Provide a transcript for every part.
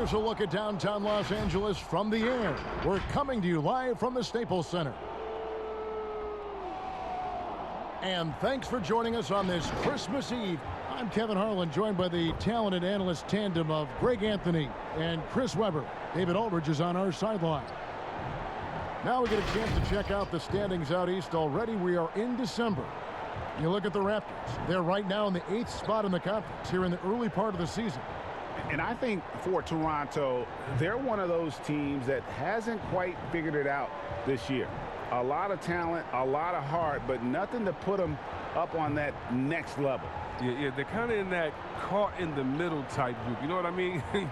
Here's a look at downtown Los Angeles from the air. We're coming to you live from the Staples Center. And thanks for joining us on this Christmas Eve. I'm Kevin Harlan, joined by the talented analyst tandem of Greg Anthony and Chris Webber. David Aldridge is on our sideline. Now we get a chance to check out the standings out east already. We are in December. You look at the Raptors. They're right now in the 8th spot in the conference here in the early part of the season. And I think for Toronto, they're one of those teams that hasn't quite figured it out this year. A lot of talent, a lot of heart, but nothing to put them up on that next level. Yeah, they're kind of in that caught in the middle type group. You know what I mean? You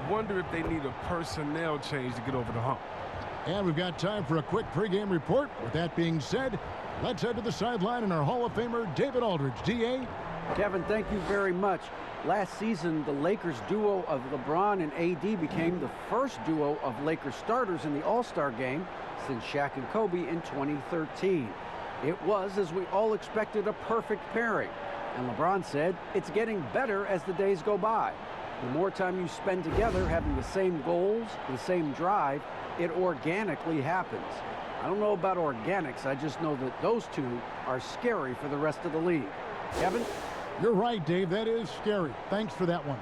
wonder if they need a personnel change to get over the hump. And we've got time for a quick pregame report. With that being said, let's head to the sideline and our Hall of Famer, David Aldridge. D.A.? Kevin, thank you very much. Last season, the Lakers duo of LeBron and A.D. became the first duo of Lakers starters in the All-Star game since Shaq and Kobe in 2013. It was, as we all expected, a perfect pairing. And LeBron said, it's getting better as the days go by. The more time you spend together having the same goals, the same drive, it organically happens. I don't know about organics, I just know that those two are scary for the rest of the league. Kevin? You're right, Dave. That is scary. Thanks for that one.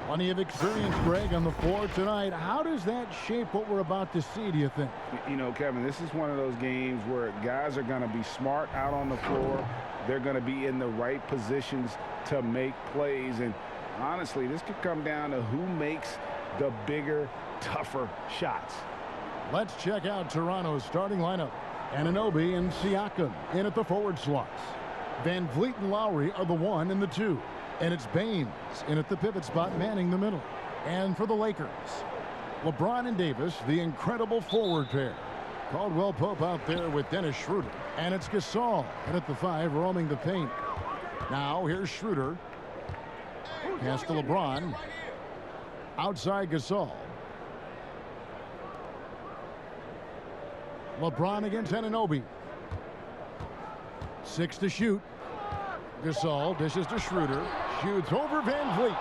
Plenty of experience, Greg, on the floor tonight. How does that shape what we're about to see, do you think? You know, Kevin, this is one of those games where guys are going to be smart out on the floor. They're going to be in the right positions to make plays. And honestly, this could come down to who makes the bigger, tougher shots. Let's check out Toronto's starting lineup. Anunoby and Siakam in at the forward slots. Van Vliet and Lowry are the 1 and the 2. And it's Baines in at the pivot spot, manning the middle. And for the Lakers, LeBron and Davis, the incredible forward pair. Caldwell Pope out there with Dennis Schroeder. And it's Gasol in at the 5, roaming the paint. Now here's Schroeder. Pass to LeBron. Outside Gasol. LeBron against Anunoby. 6 to shoot. Gasol dishes to Schroeder. Shoots over Van Vliet.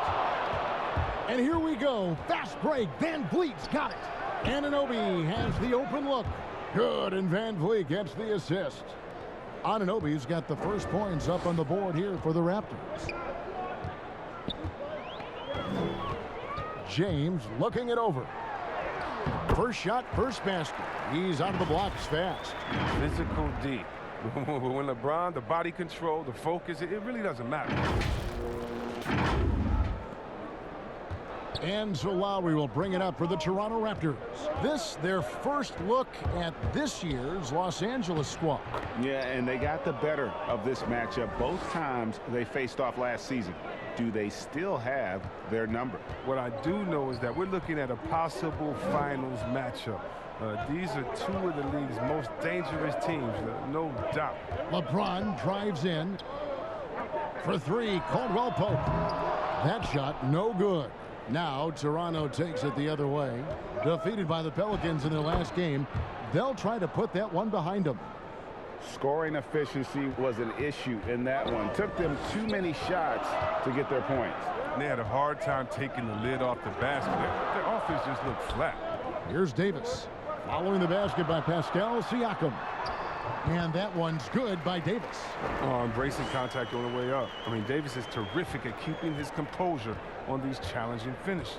And here we go. Fast break. Van Vliet's got it. Anunoby has the open look. Good, and Van Vliet gets the assist. Anunoby's got the first points up on the board here for the Raptors. James looking it over. First shot, first basket. He's out of the blocks fast. Physical D. When LeBron, the body control, the focus, it really doesn't matter. And so Lowry will bring it up for the Toronto Raptors. This, their first look at this year's Los Angeles squad. Yeah, and they got the better of this matchup both times they faced off last season. Do they still have their number? What I do know is that we're looking at a possible finals matchup. These are two of the league's most dangerous teams, no doubt. LeBron drives in for 3. Caldwell Pope. That shot no good. Now Toronto takes it the other way. Defeated by the Pelicans in their last game. They'll try to put that one behind them. Scoring efficiency was an issue in that one. Took them too many shots to get their points. They had a hard time taking the lid off the basket. Their offense just looked flat. Here's Davis. Following the basket by Pascal Siakam. And that one's good by Davis. Oh, embracing contact on the way up. I mean, Davis is terrific at keeping his composure on these challenging finishes.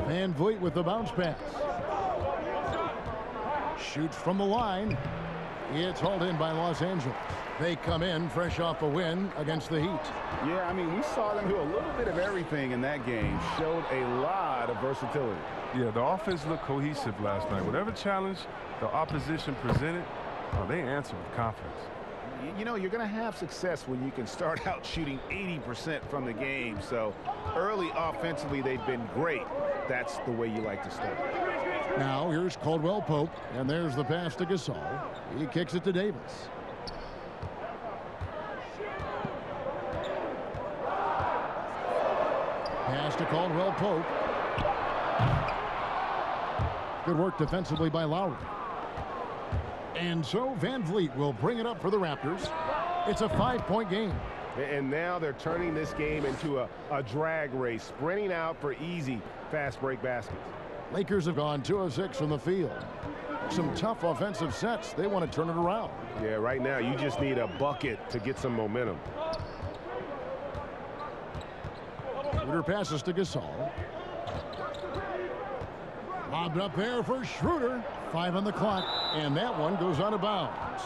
Van Vliet with the bounce pass. Shoots from the line. It's hauled in by Los Angeles. They come in fresh off a win against the Heat. Yeah, I mean, we saw them do a little bit of everything in that game. Showed a lot of versatility. Yeah, the offense looked cohesive last night. Whatever challenge the opposition presented, they answered with confidence. You know, you're going to have success when you can start out shooting 80% from the game. So early offensively, they've been great. That's the way you like to start. Now here's Caldwell Pope, and there's the pass to Gasol. He kicks it to Davis. Pass to Caldwell Pope. Good work defensively by Lowry. And so Van Vliet will bring it up for the Raptors. It's a 5-point game. And now they're turning this game into a drag race, sprinting out for easy, fast break baskets. Lakers have gone 2 of 6 from the field. Some tough offensive sets. They want to turn it around. Yeah, right now you just need a bucket to get some momentum. Schroeder passes to Gasol. Lobbed up there for Schroeder. 5 on the clock, and that one goes out of bounds.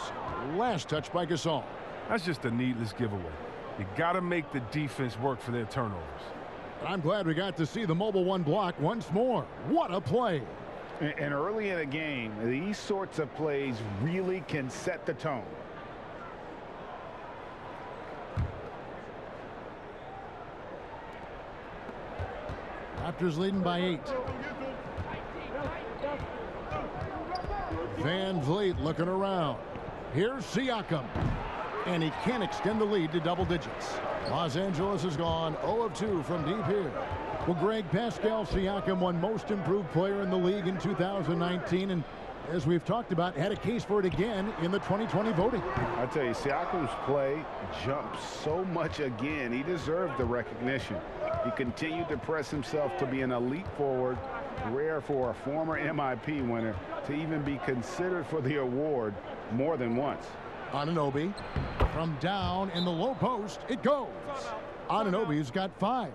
Last touch by Gasol. That's just a needless giveaway. You got to make the defense work for their turnovers. I'm glad we got to see the mobile one block once more. What a play. And early in a game, these sorts of plays really can set the tone. Raptors leading by 8. Van Vliet looking around. Here's Siakam. And he can't extend the lead to double digits. Los Angeles has gone 0 of 2 from deep here. Well, Greg, Pascal Siakam won most improved player in the league in 2019. And as we've talked about, had a case for it again in the 2020 voting. I tell you, Siakam's play jumped so much again. He deserved the recognition. He continued to press himself to be an elite forward. Rare for a former MIP winner to even be considered for the award more than once. Anunoby from down in the low post. It goes. Anunoby's got 5.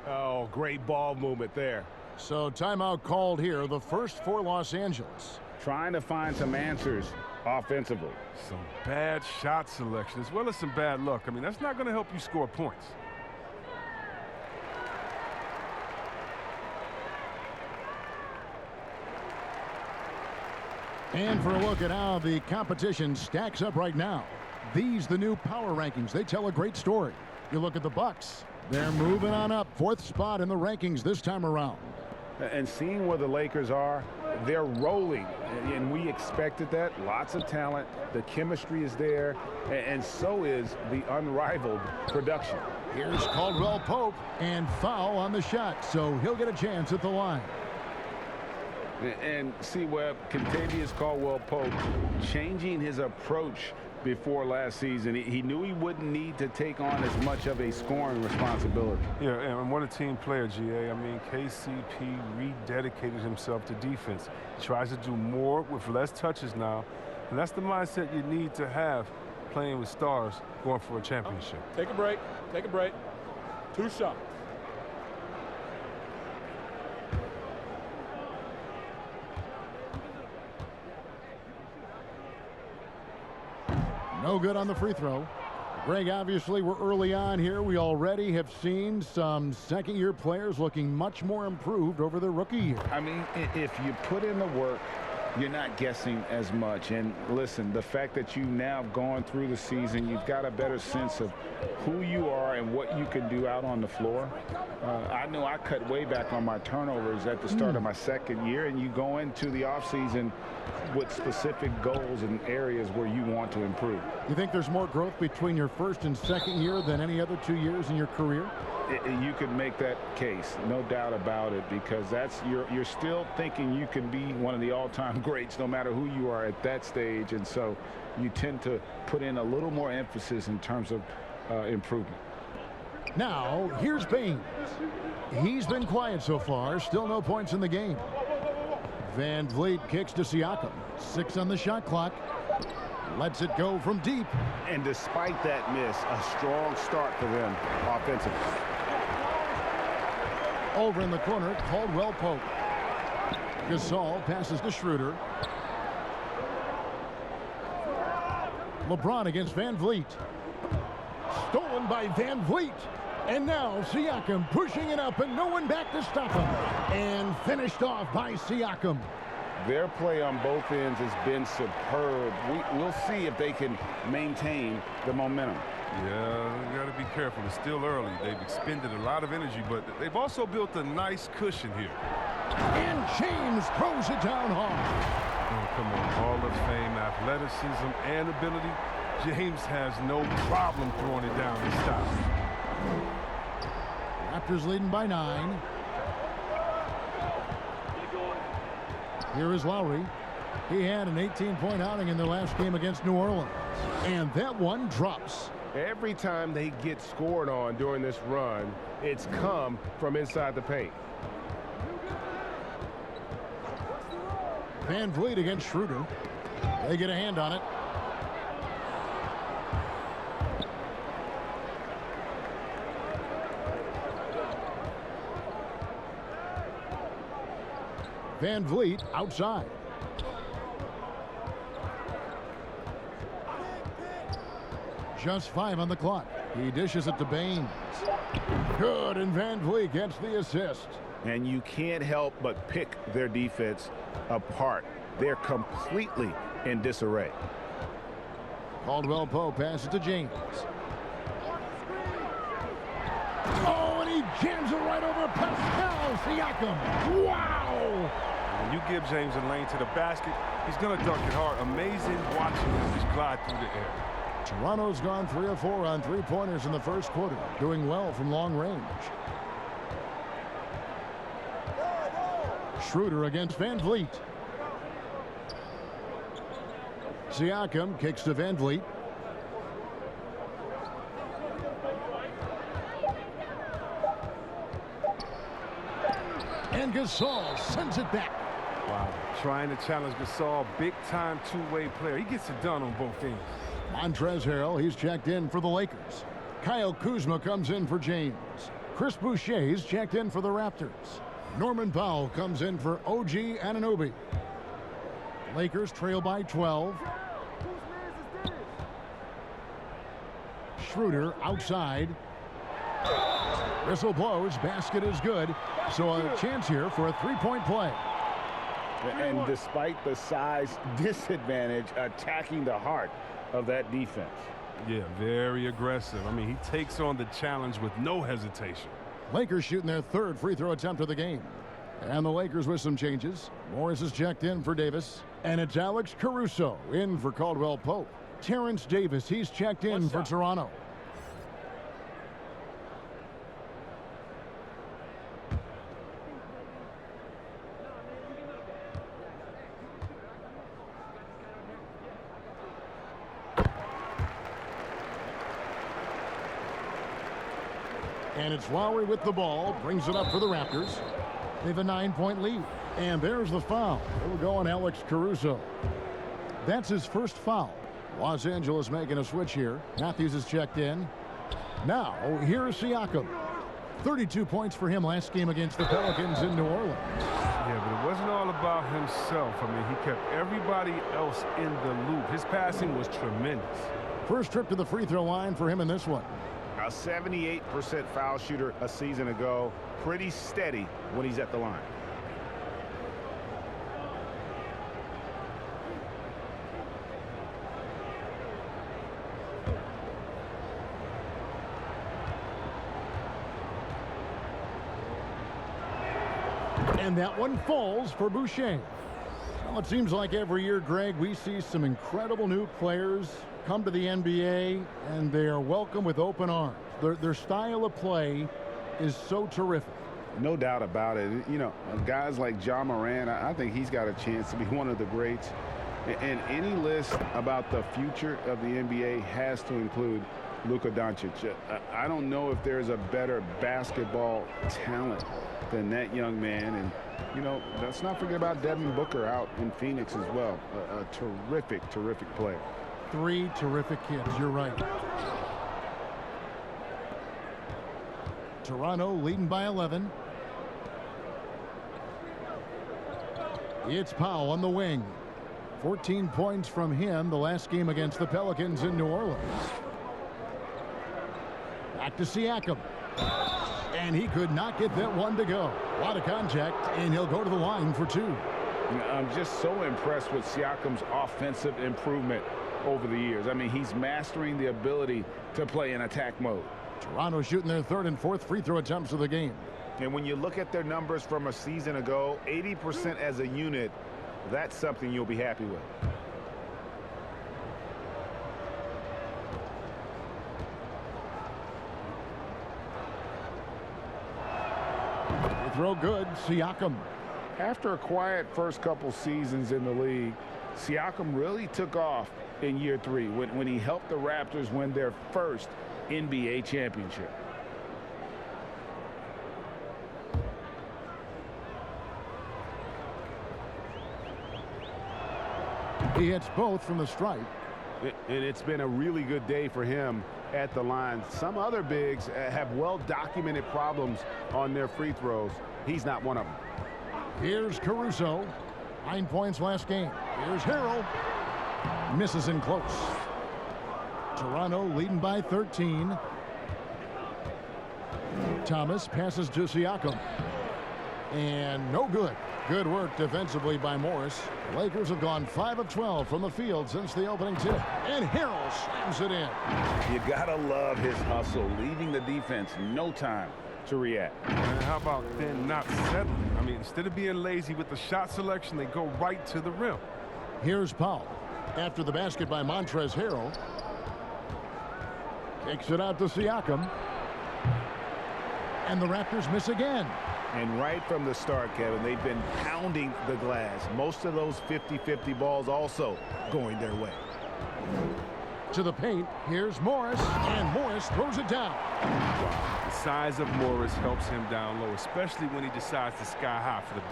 Oh, great ball movement there. So timeout called here, the first for Los Angeles. Trying to find some answers offensively. Some bad shot selection as well as some bad luck. I mean, that's not going to help you score points. And for a look at how the competition stacks up right now. These the new power rankings. They tell a great story. You look at the Bucks. They're moving on up. 4th spot in the rankings this time around. And seeing where the Lakers are, they're rolling. And we expected that. Lots of talent. The chemistry is there. And so is the unrivaled production. Here's Caldwell Pope. And foul on the shot. So he'll get a chance at the line. And see where Kentavious Caldwell-Pope changing his approach before last season. He knew he wouldn't need to take on as much of a scoring responsibility. Yeah, and what a team player, GA. I mean, KCP rededicated himself to defense. He tries to do more with less touches now, and that's the mindset you need to have playing with stars going for a championship. Take a break. Take a break. 2 shots. No good on the free throw. Greg, obviously we're early on here. We already have seen some second-year players looking much more improved over their rookie year. I mean, if you put in the work, you're not guessing as much. And listen, the fact that you now have gone through the season, you've got a better sense of who you are and what you can do out on the floor. I know I cut way back on my turnovers at the start of my second year, and you go into the offseason with specific goals and areas where you want to improve. You think there's more growth between your first and second year than any other 2 years in your career? You could make that case, no doubt about it, because that's you're still thinking you can be one of the all-time greats no matter who you are at that stage, and so you tend to put in a little more emphasis in terms of improvement. Now here's Baines. He's been quiet so far. Still no points in the game. Van Vliet kicks to Siakam. 6 on the shot clock. Lets it go from deep. And despite that miss, a strong start for them offensively. Over in the corner, Caldwell Pope. Gasol passes to Schroeder. LeBron against Van Vliet. Stolen by Van Vliet. And now Siakam pushing it up and no one back to stop him. And finished off by Siakam. Their play on both ends has been superb. We'll see if they can maintain the momentum. Yeah, you got to be careful. It's still early. They've expended a lot of energy, but they've also built a nice cushion here. And James throws it down hard. Oh, come on. Hall of Fame athleticism and ability. James has no problem throwing it down in style. Raptors leading by 9. Here is Lowry. He had an 18-point outing in their last game against New Orleans. And that one drops. Every time they get scored on during this run, it's come from inside the paint. Van Vliet against Schroeder. They get a hand on it. Van Vliet outside. Just 5 on the clock. He dishes it to Baines. Good, and Van Vliet gets the assist. And you can't help but pick their defense apart. They're completely in disarray. Caldwell Pope passes to James. Oh, and he jams it right over Pascal Siakam. Wow! When you give James a lane to the basket, he's going to dunk it hard. Amazing watching him just glide through the air. Toronto's gone 3 of 4 on three-pointers in the first quarter, doing well from long range. Schroeder against Van Vliet. Siakam kicks to Van Vliet. And Gasol sends it back. Wow. Trying to challenge Gasol, big-time two-way player. He gets it done on both ends. Montrezl Harrell, he's checked in for the Lakers. Kyle Kuzma comes in for James. Chris Boucher's checked in for the Raptors. Norman Powell comes in for OG Anunoby. Lakers trail by 12. Schroeder outside. Whistle blows. Basket is good. So a chance here for a three-point play. And despite the size disadvantage, attacking the heart of that defense. Yeah, very aggressive. I mean, he takes on the challenge with no hesitation. Lakers shooting their third free throw attempt of the game. And the Lakers with some changes. Morris is checked in for Davis. And it's Alex Caruso in for Caldwell Pope. Terrence Davis, he's checked in for Toronto. And it's Lowry with the ball, brings it up for the Raptors. They have a 9-point lead. And there's the foul. It'll go on Alex Caruso. That's his first foul. Los Angeles making a switch here. Matthews is checked in. Now, here's Siakam. 32 points for him last game against the Pelicans in New Orleans. Yeah, but it wasn't all about himself. I mean, he kept everybody else in the loop. His passing was tremendous. First trip to the free throw line for him in this one. A 78% foul shooter a season ago. Pretty steady when he's at the line. And that one falls for Boucher. Well, it seems like every year, Greg, we see some incredible new players come to the NBA, and they are welcome with open arms. Their style of play is so terrific. No doubt about it. You know, guys like Ja Morant, I think he's got a chance to be one of the greats. And any list about the future of the NBA has to include Luka Doncic. I don't know if there's a better basketball talent than that young man. And, you know, let's not forget about Devin Booker out in Phoenix as well. A terrific, terrific player. 3 terrific kids, you're right. Toronto leading by 11. It's Powell on the wing. 14 points from him the last game against the Pelicans in New Orleans. Back to Siakam. And he could not get that one to go. A lot of contact, and he'll go to the line for 2. I'm just so impressed with Siakam's offensive improvement over the years. I mean, he's mastering the ability to play in attack mode. Toronto shooting their third and fourth free throw attempts of the game. And when you look at their numbers from a season ago, 80% as a unit, that's something you'll be happy with. Free throw good. Siakam. After a quiet first couple seasons in the league, Siakam really took off in year 3 when he helped the Raptors win their first NBA championship. He hits both from the stripe. And it's been a really good day for him at the line. Some other bigs have well-documented problems on their free throws. He's not one of them. Here's Caruso. 9 points last game. Here's Harrell. Misses in close. Toronto leading by 13. Thomas passes to Siakam. And no good. Good work defensively by Morris. Lakers have gone 5 of 12 from the field since the opening tip. And Harrell slams it in. You gotta love his hustle, leaving the defense no time to react. And how about then not settling? I mean, instead of being lazy with the shot selection, they go right to the rim. Here's Powell. After the basket by Montrezl Harrell. Kicks it out to Siakam. And the Raptors miss again. And right from the start, Kevin, they've been pounding the glass. Most of those 50-50 balls also going their way. To the paint, here's Morris, and Morris throws it down. The size of Morris helps him down low, especially when he decides to sky high for the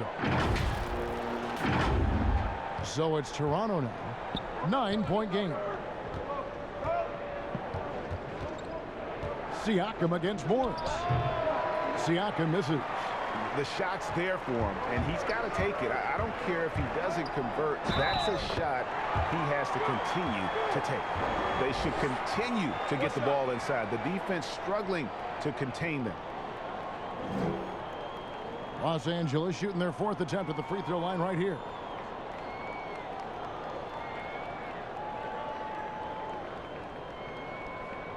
dunk. So it's Toronto now. 9-point game. Siakam against Morris. Siakam misses. The shot's there for him, and he's got to take it. I don't care if he doesn't convert. That's a shot he has to continue to take. They should continue to get the ball inside. The defense struggling to contain them. Los Angeles shooting their 4th attempt at the free throw line right here.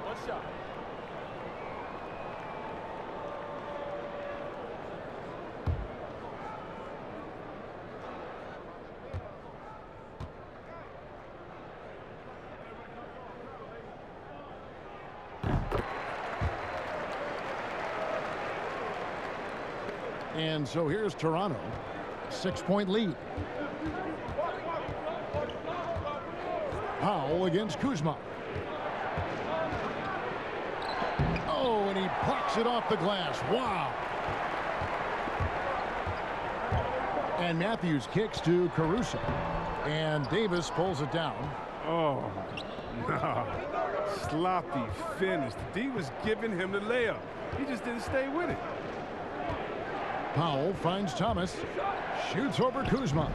One shot. And so here's Toronto. 6-point lead. Powell against Kuzma. Oh, and he blocks it off the glass. Wow. And Matthews kicks to Caruso. And Davis pulls it down. Oh, no. Sloppy finish. The D was giving him the layup. He just didn't stay with it. Powell finds Thomas, shoots over Kuzma,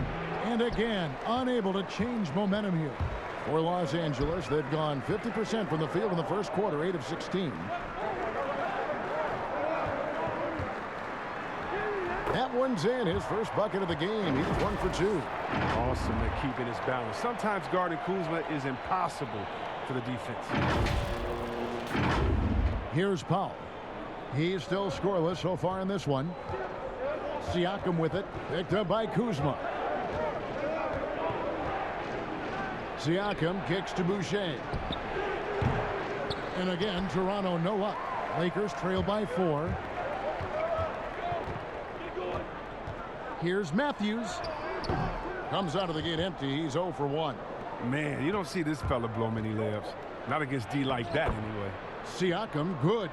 and again unable to change momentum here. For Los Angeles, they've gone 50% from the field in the first quarter, 8 of 16. That one's in, his first bucket of the game. He's 1 for 2. Awesome at keeping his balance. Sometimes guarding Kuzma is impossible for the defense. Here's Powell. He's still scoreless so far in this one. Siakam with it, picked up by Kuzma. Siakam kicks to Boucher. And again, Toronto no up. Lakers trail by 4. Here's Matthews. Comes out of the gate empty. He's 0 for 1. Man, you don't see this fella blow many layups. Not against D like that, anyway. Siakam, good.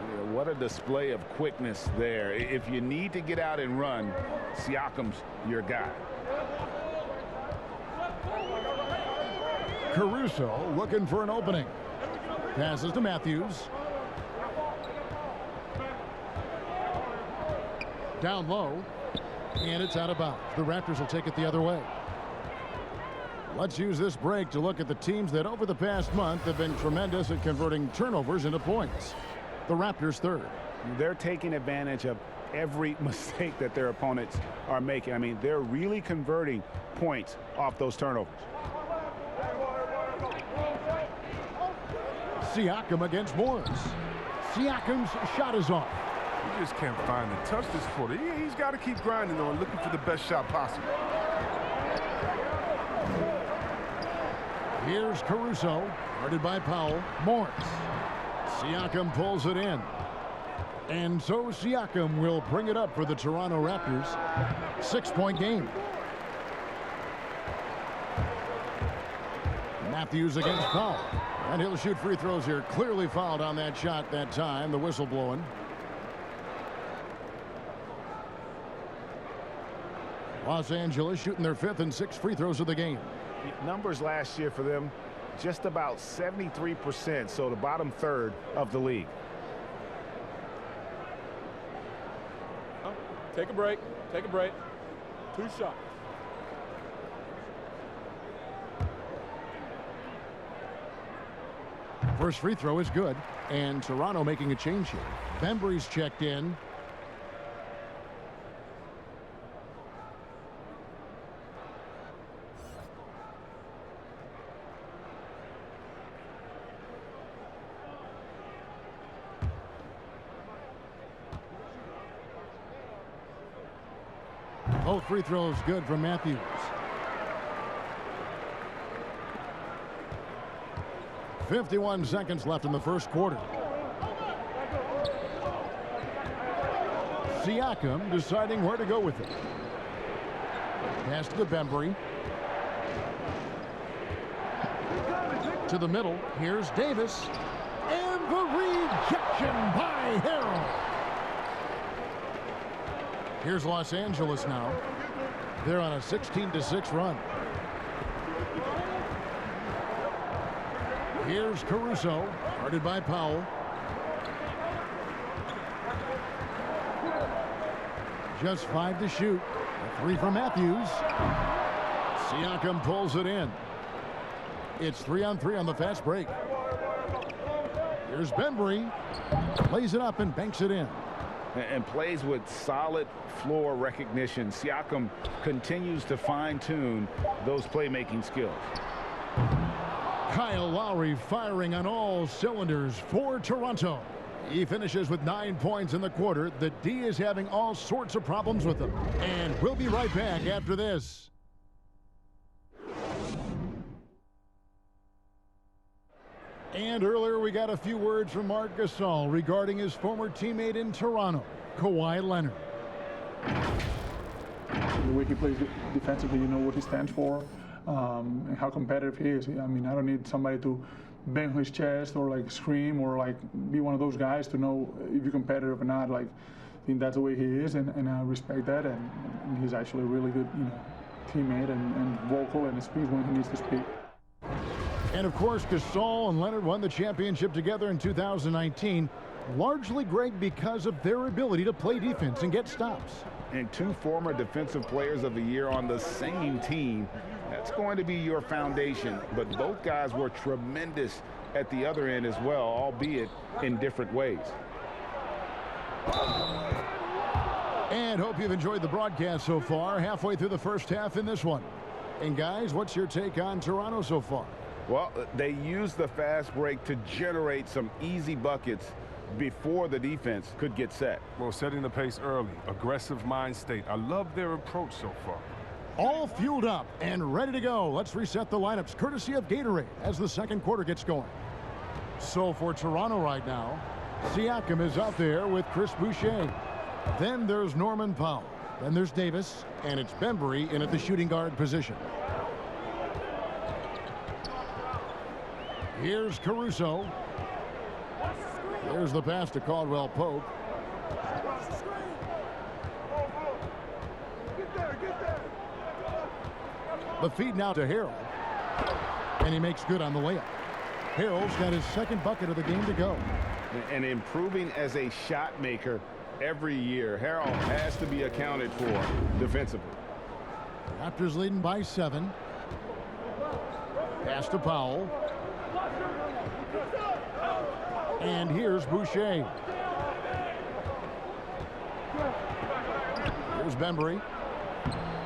Yeah, what a display of quickness there. If you need to get out and run, Siakam's your guy. Caruso looking for an opening. Passes to Matthews. Down low. And it's out of bounds. The Raptors will take it the other way. Let's use this break to look at the teams that over the past month have been tremendous at converting turnovers into points. The Raptors third. They're taking advantage of every mistake that their opponents are making. I mean, they're really converting points off those turnovers. Siakam against Morris. Siakam's shot is off. You just can't find the touch this quarter. He's got to keep grinding on looking for the best shot possible. Here's Caruso, guarded by Powell. Morris. Siakam pulls it in. And so Siakam will bring it up for the Toronto Raptors. 6-point game. Matthews against Powell. And he'll shoot free throws here. Clearly fouled on that shot that time. The whistle blowing. Los Angeles shooting their 5th and 6th free throws of the game. Numbers last year for them, just about 73%, so the bottom third of the league. Take a break. Take a break. 2 shots. First free throw is good. And Toronto making a change here. Bembry's checked in. Both free throws good from Matthews. .51 seconds left in the first quarter. Siakam deciding where to go with it. Pass to the Bembry. To the middle. Here's Davis. And the rejection by Harrell. Here's Los Angeles now. They're on a 16-6 run. Here's Caruso, guarded by Powell. Just 5 to shoot. A 3 from Matthews. Siakam pulls it in. It's 3-on-3 on the fast break. Here's Bembry. Lays it up and banks it in. And plays with solid floor recognition. Siakam continues to fine-tune those playmaking skills. Kyle Lowry firing on all cylinders for Toronto. He finishes with 9 points in the quarter. The D is having all sorts of problems with him. And we'll be right back after this. And earlier we got a few words from Marc Gasol regarding his former teammate in Toronto, Kawhi Leonard. The way he plays defensively, you know what he stands for, and how competitive he is. I mean, I don't need somebody to bang his chest or like scream or like be one of those guys to know if you're competitive or not. Like, I think that's the way he is, and I respect that. And he's actually a really good, teammate and vocal and speaks when he needs to speak. And of course, Gasol and Leonard won the championship together in 2019, largely, Greg, because of their ability to play defense and get stops. And 2 former defensive players of the year on the same team. That's going to be your foundation. But both guys were tremendous at the other end as well, albeit in different ways. And hope you've enjoyed the broadcast so far, halfway through the first half in this one. And guys, what's your take on Toronto so far? Well, they used the fast break to generate some easy buckets before the defense could get set. Well, setting the pace early, aggressive mind state. I love their approach so far. All fueled up and ready to go. Let's reset the lineups courtesy of Gatorade as the second quarter gets going. So for Toronto right now, Siakam is out there with Chris Boucher. Then there's Norman Powell. Then there's Davis, and it's Bembry in at the shooting guard position. Here's Caruso. There's the pass to Caldwell Pope. The feed now to Harrell. And he makes good on the layup. Harrell's got his second bucket of the game to go. And improving as a shot maker every year. Harrell has to be accounted for defensively. Raptors leading by 7. Pass to Powell. And here's Boucher. Here's Bembry.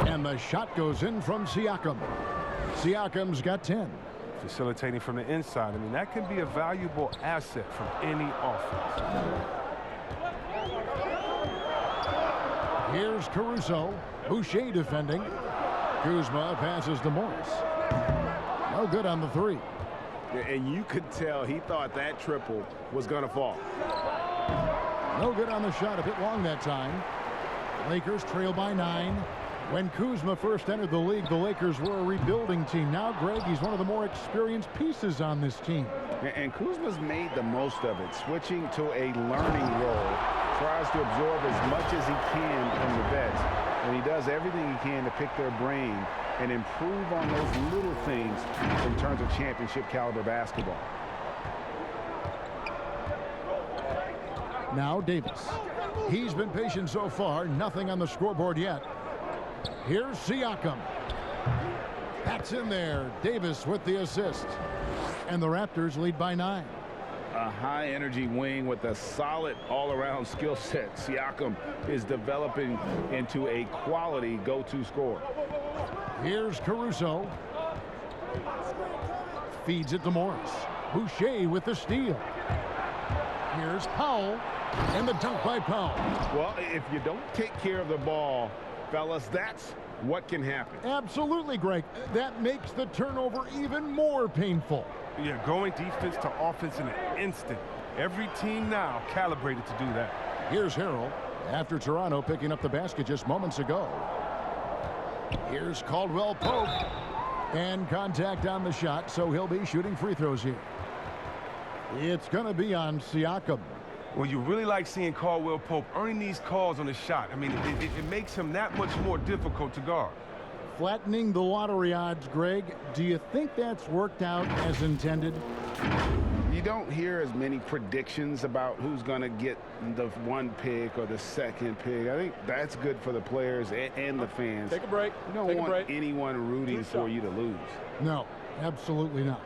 And the shot goes in from Siakam. Siakam's got 10. Facilitating from the inside. I mean, that can be a valuable asset from any offense. Here's Caruso. Boucher defending. Kuzma passes to Morris. No good on the 3. And you could tell he thought that triple was going to fall. No good on the shot. A bit long that time. Lakers trail by 9. When Kuzma first entered the league, the Lakers were a rebuilding team. Now, Greg, he's one of the more experienced pieces on this team. And Kuzma's made the most of it, switching to a learning role. Tries to absorb as much as he can from the vets. And he does everything he can to pick their brain and improve on those little things in terms of championship caliber basketball. Now Davis. He's been patient so far. Nothing on the scoreboard yet. Here's Siakam. That's in there. Davis with the assist. And the Raptors lead by 9. A high-energy wing with a solid all-around skill set. Siakam is developing into a quality go-to scorer. Here's Caruso. Feeds it to Morris. Boucher with the steal. Here's Powell. And the dunk by Powell. Well, if you don't take care of the ball, fellas, that's what can happen. Absolutely, Greg. That makes the turnover even more painful. Yeah, going defense to offense in an instant. Every team now calibrated to do that. Here's Harrell after Toronto picking up the basket just moments ago. Here's Caldwell Pope. And contact on the shot, so he'll be shooting free throws here. It's going to be on Siakam. Well, you really like seeing Caldwell Pope earning these calls on the shot. I mean, it makes him that much more difficult to guard. Flattening the lottery odds, Greg. Do you think that's worked out as intended? You don't hear as many predictions about who's going to get the 1 pick or the 2nd pick. I think that's good for the players and the fans. Take a break. You don't want anyone rooting for you to lose. No, absolutely not.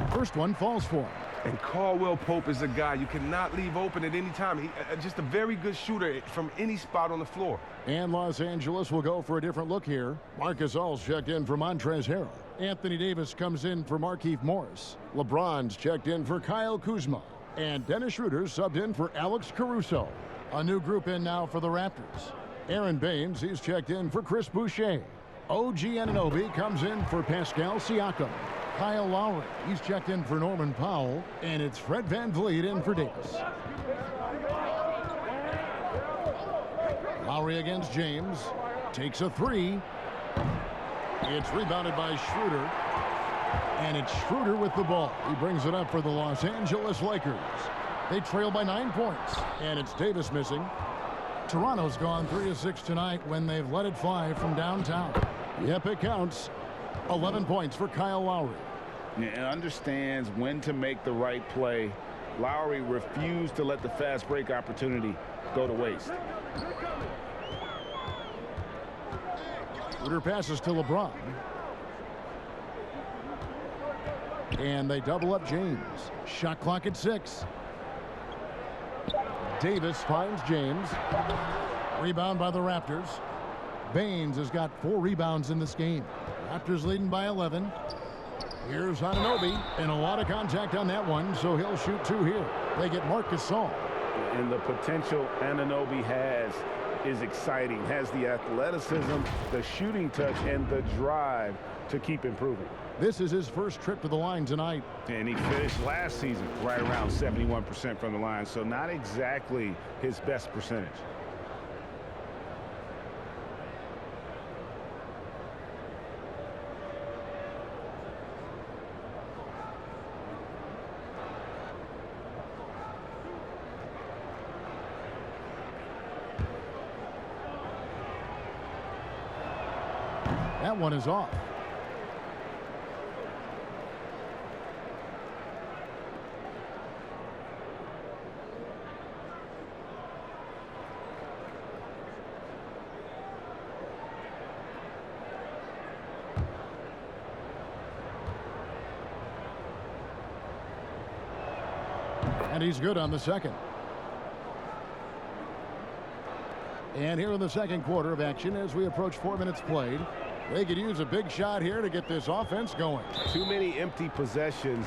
First one falls for him. And Caldwell Pope is a guy you cannot leave open at any time. He just a very good shooter from any spot on the floor. And Los Angeles will go for a different look here. Marc Gasol's checked in for Montrezl Harrell. Anthony Davis comes in for Markieff Morris. LeBron's checked in for Kyle Kuzma. And Dennis Schroeder subbed in for Alex Caruso. A new group in now for the Raptors. Aaron Baines, he's checked in for Chris Boucher. OG Anunoby comes in for Pascal Siakam. Kyle Lowry, he's checked in for Norman Powell. And it's Fred VanVleet in for Davis. Lowry against James. Takes a 3. It's rebounded by Schroeder. And it's Schroeder with the ball. He brings it up for the Los Angeles Lakers. They trail by 9 points. And it's Davis missing. Toronto's gone 3 of 6 tonight when they've let it fly from downtown. Yep, it counts. 11 points for Kyle Lowry. Yeah, understands when to make the right play. Lowry refused to let the fast break opportunity go to waste. Schroeder passes to LeBron. And they double up James. Shot clock at 6. Davis finds James. Rebound by the Raptors. Baines has got 4 rebounds in this game. Raptors leading by 11. Here's Anunoby, and a lot of contact on that one, so he'll shoot 2 here. They get Marc Gasol. And the potential Anunoby has is exciting. Has the athleticism, the shooting touch, and the drive to keep improving. This is his first trip to the line tonight. And he finished last season right around 71% from the line, so not exactly his best percentage. That one is off. And he's good on the second. And here in the second quarter of action as we approach 4 minutes played. They could use a big shot here to get this offense going. Too many empty possessions.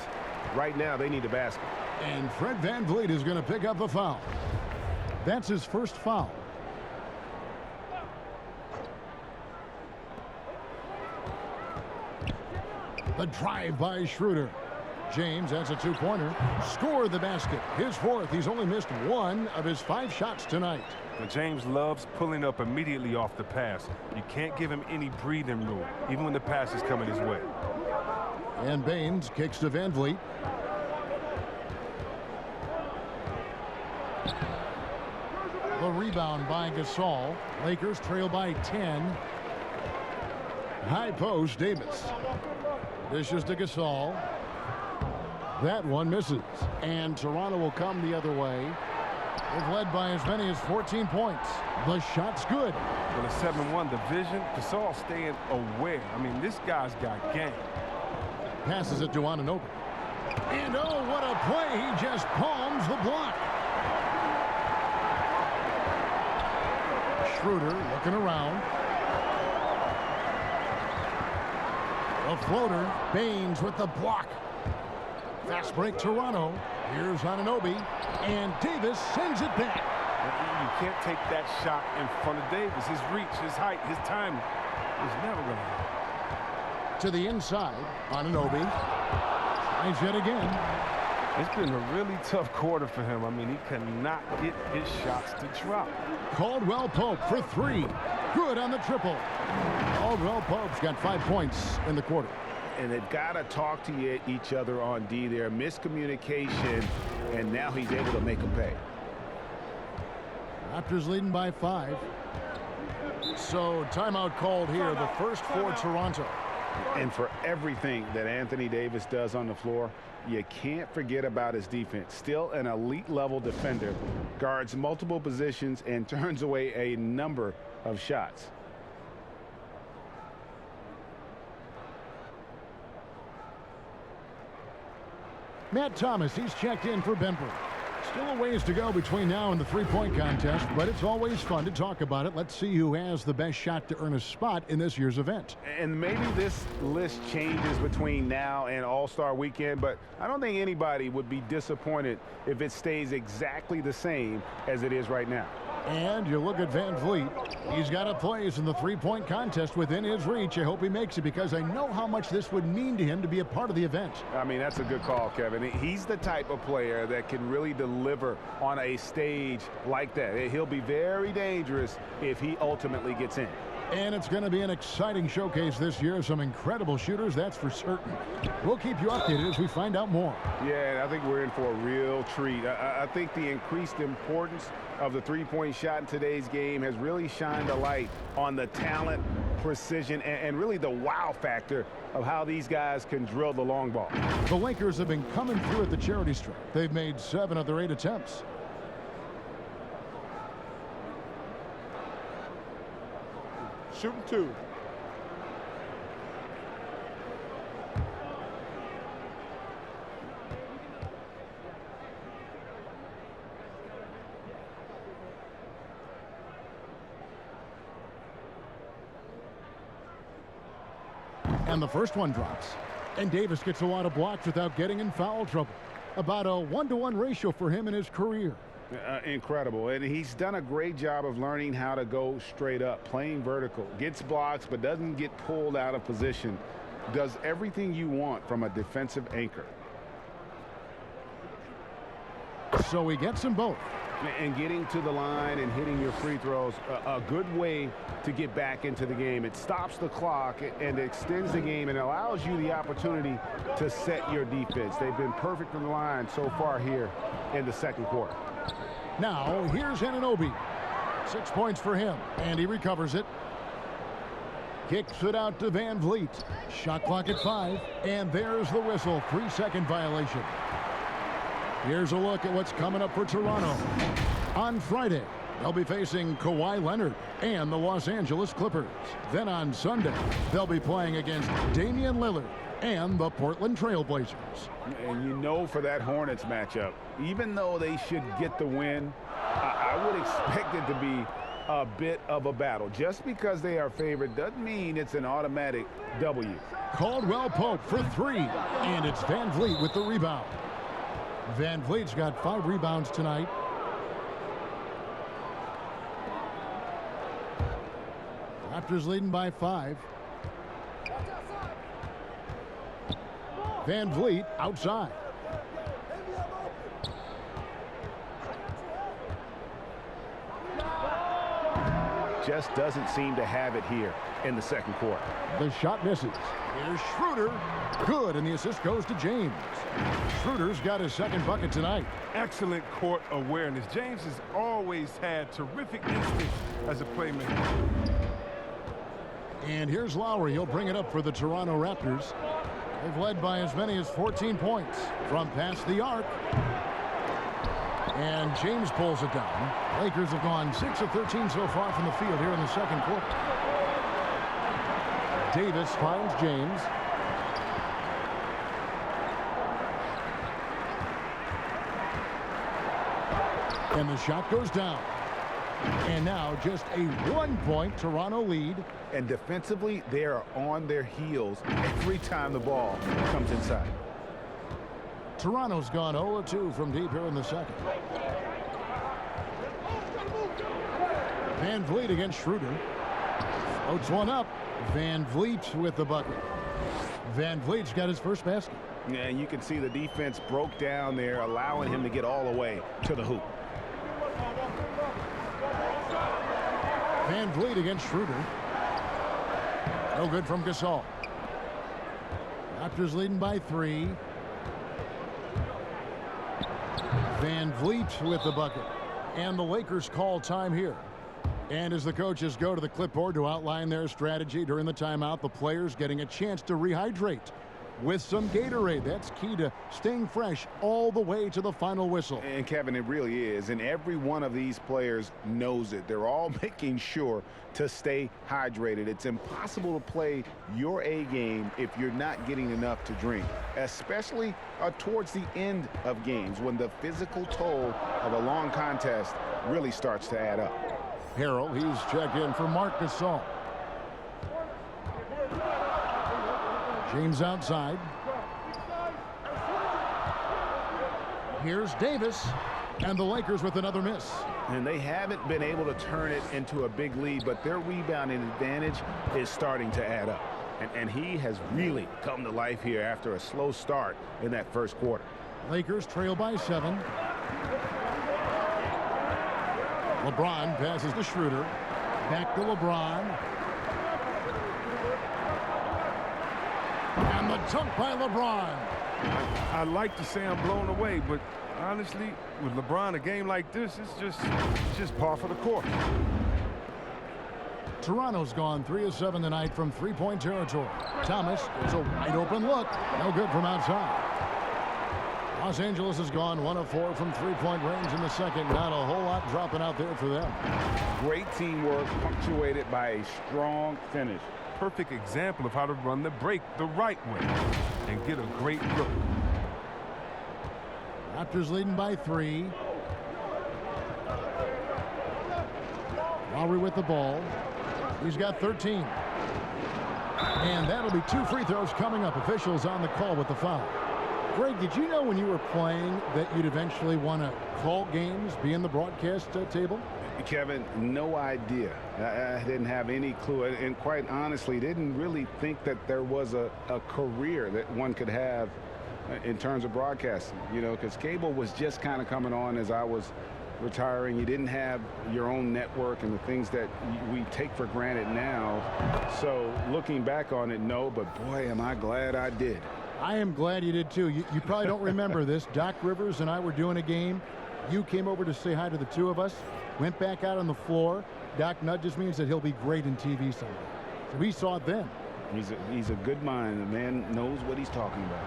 Right now, they need a basket. And Fred VanVleet is going to pick up a foul. That's his first foul. The drive by Schroeder. James has a two-pointer. Scored the basket. His fourth. He's only missed one of his 5 shots tonight. Now, James loves pulling up immediately off the pass. You can't give him any breathing room, even when the pass is coming his way. And Baines kicks to Van Vliet. The rebound by Gasol. Lakers trail by 10. High post, Davis. Dishes to Gasol. That one misses. And Toronto will come the other way. They've led by as many as 14 points. The shot's good. With a 7-1 division, Gasol staying aware. I mean, this guy's got game. Passes it to Anunoby. And oh, what a play. He just palms the block. Schroeder looking around. A floater. Baines with the block. Fast break Toronto. Here's Anunoby. And Davis sends it back. You can't take that shot in front of Davis. His reach, his height, his timing is never going to happen. To the inside. Anunoby. Tries yet again. It's been a really tough quarter for him. I mean, he cannot get his shots to drop. Caldwell Pope for 3. Good on the triple. Caldwell Pope's got 5 points in the quarter. And they've got to talk to each other on D there. Miscommunication, and now he's able to make them pay. Raptors leading by 5. So timeout called here, the first for Toronto. And for everything that Anthony Davis does on the floor, you can't forget about his defense. Still an elite level defender, guards multiple positions and turns away a number of shots. Matt Thomas, he's checked in for Benford. Still a ways to go between now and the three-point contest, but it's always fun to talk about it. Let's see who has the best shot to earn a spot in this year's event. And maybe this list changes between now and All-Star Weekend, but I don't think anybody would be disappointed if it stays exactly the same as it is right now. And you look at Van Vliet. He's got a place in the three-point contest within his reach. I hope he makes it because I know how much this would mean to him to be a part of the event. I mean, that's a good call, Kevin. He's the type of player that can really deliver on a stage like that. He'll be very dangerous if he ultimately gets in. And it's going to be an exciting showcase this year. Some incredible shooters, that's for certain. We'll keep you updated as we find out more. Yeah, I think we're in for a real treat. I think the increased importance of the three-point shot in today's game has really shined a light on the talent, precision, and really the wow factor of how these guys can drill the long ball. The Lakers have been coming through at the charity stripe. They've made 7 of their 8 attempts. Shooting 2. And the first one drops. And Davis gets a lot of blocks without getting in foul trouble. About a 1-to-1 ratio for him in his career. Incredible. And he's done a great job of learning how to go straight up, playing vertical. Gets blocks, but doesn't get pulled out of position. Does everything you want from a defensive anchor. So he gets them both. And getting to the line and hitting your free throws, a good way to get back into the game. It stops the clock and extends the game and allows you the opportunity to set your defense. They've been perfect from the line so far here in the second quarter. Now, here's Anunoby. 6 points for him, and he recovers it. Kicks it out to Van Vliet. Shot clock at 5, and there's the whistle. 3-second violation. Here's a look at what's coming up for Toronto. On Friday, they'll be facing Kawhi Leonard and the Los Angeles Clippers. Then on Sunday, they'll be playing against Damian Lillard and the Portland Trail Blazers. And you know, for that Hornets matchup, even though they should get the win, I would expect it to be a bit of a battle. Just because they are favored doesn't mean it's an automatic W. Caldwell Pope for 3, and it's Van Vliet with the rebound. Van Vliet's got 5 rebounds tonight. Raptors leading by 5. Van Vliet outside. Just doesn't seem to have it here in the second quarter. The shot misses. Here's Schroeder. Good, and the assist goes to James. Schroeder's got his second bucket tonight. Excellent court awareness. James has always had terrific instincts as a playmaker. And here's Lowry. He'll bring it up for the Toronto Raptors. They've led by as many as 14 points from past the arc. And James pulls it down. Lakers have gone 6 of 13 so far from the field here in the second quarter. Davis finds James. And the shot goes down. And now just a 1-point Toronto lead. And defensively, they are on their heels every time the ball comes inside. Toronto's gone 0-2 from deep here in the second. Van Vliet against Schroeder. Floats one up. Van Vliet with the bucket. Van Vliet's got his first basket. Yeah, and you can see the defense broke down there, allowing him to get all the way to the hoop. Van Vliet against Schroeder. No good from Gasol. Raptors leading by 3. Van Vliet with the bucket. And the Lakers call time here. And as the coaches go to the clipboard to outline their strategy during the timeout, the players getting a chance to rehydrate with some Gatorade. That's key to staying fresh all the way to the final whistle. And Kevin, it really is. And every one of these players knows it. They're all making sure to stay hydrated. It's impossible to play your A game if you're not getting enough to drink, especially towards the end of games when the physical toll of a long contest really starts to add up. Harrell, he's checked in for Marc Gasol. James outside. Here's Davis, and the Lakers with another miss. And they haven't been able to turn it into a big lead, but their rebounding advantage is starting to add up. And he has really come to life here after a slow start in that first quarter. Lakers trail by 7. LeBron passes to Schroeder. Back to LeBron. And the dunk by LeBron. I like to say I'm blown away, but honestly, with LeBron, a game like this, it's just par for the course. Toronto's gone 3 of 7 tonight from three-point territory. Thomas, it's a wide open look. No good from outside. Los Angeles has gone 1 of 4 from three-point range in the second. Not a whole lot dropping out there for them. Great teamwork punctuated by a strong finish. Perfect example of how to run the break the right way and get a great look. Raptors leading by 3. Lowry with the ball. He's got 13. And that'll be 2 free throws coming up. Officials on the call with the foul. Greg, did you know when you were playing that you'd eventually want to call games, be in the broadcast table? Kevin, no idea. I didn't have any clue. And quite honestly, didn't really think that there was a career that one could have in terms of broadcasting, you know, because cable was just kind of coming on as I was retiring. You didn't have your own network and the things that we take for granted now. So looking back on it, no, but boy, am I glad I did. I am glad you did too. You probably don't remember this. Doc Rivers and I were doing a game. You came over to say hi to the two of us, went back out on the floor. Doc nudges me and said he'll be great in TV someday. So we saw it then. He's a good mind. The man knows what he's talking about.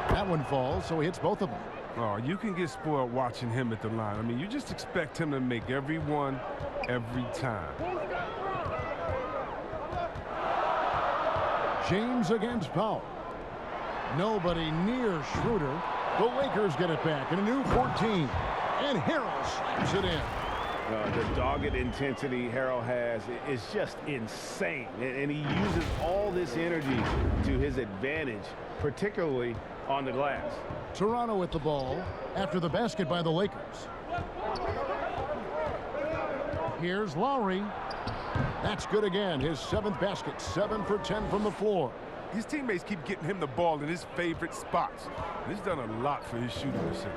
That one falls, so he hits both of them. Oh, you can get spoiled watching him at the line. I mean, you just expect him to make every one, every time. James against Powell. Nobody near Schroeder. The Lakers get it back in a new 14. And Harrell slams it in. The dogged intensity Harrell has is just insane. And he uses all this energy to his advantage, particularly on the glass. Toronto with the ball after the basket by the Lakers. Here's Lowry. That's good again. His 7th basket, 7 for 10 from the floor. His teammates keep getting him the ball in his favorite spots. And he's done a lot for his shooting percentage.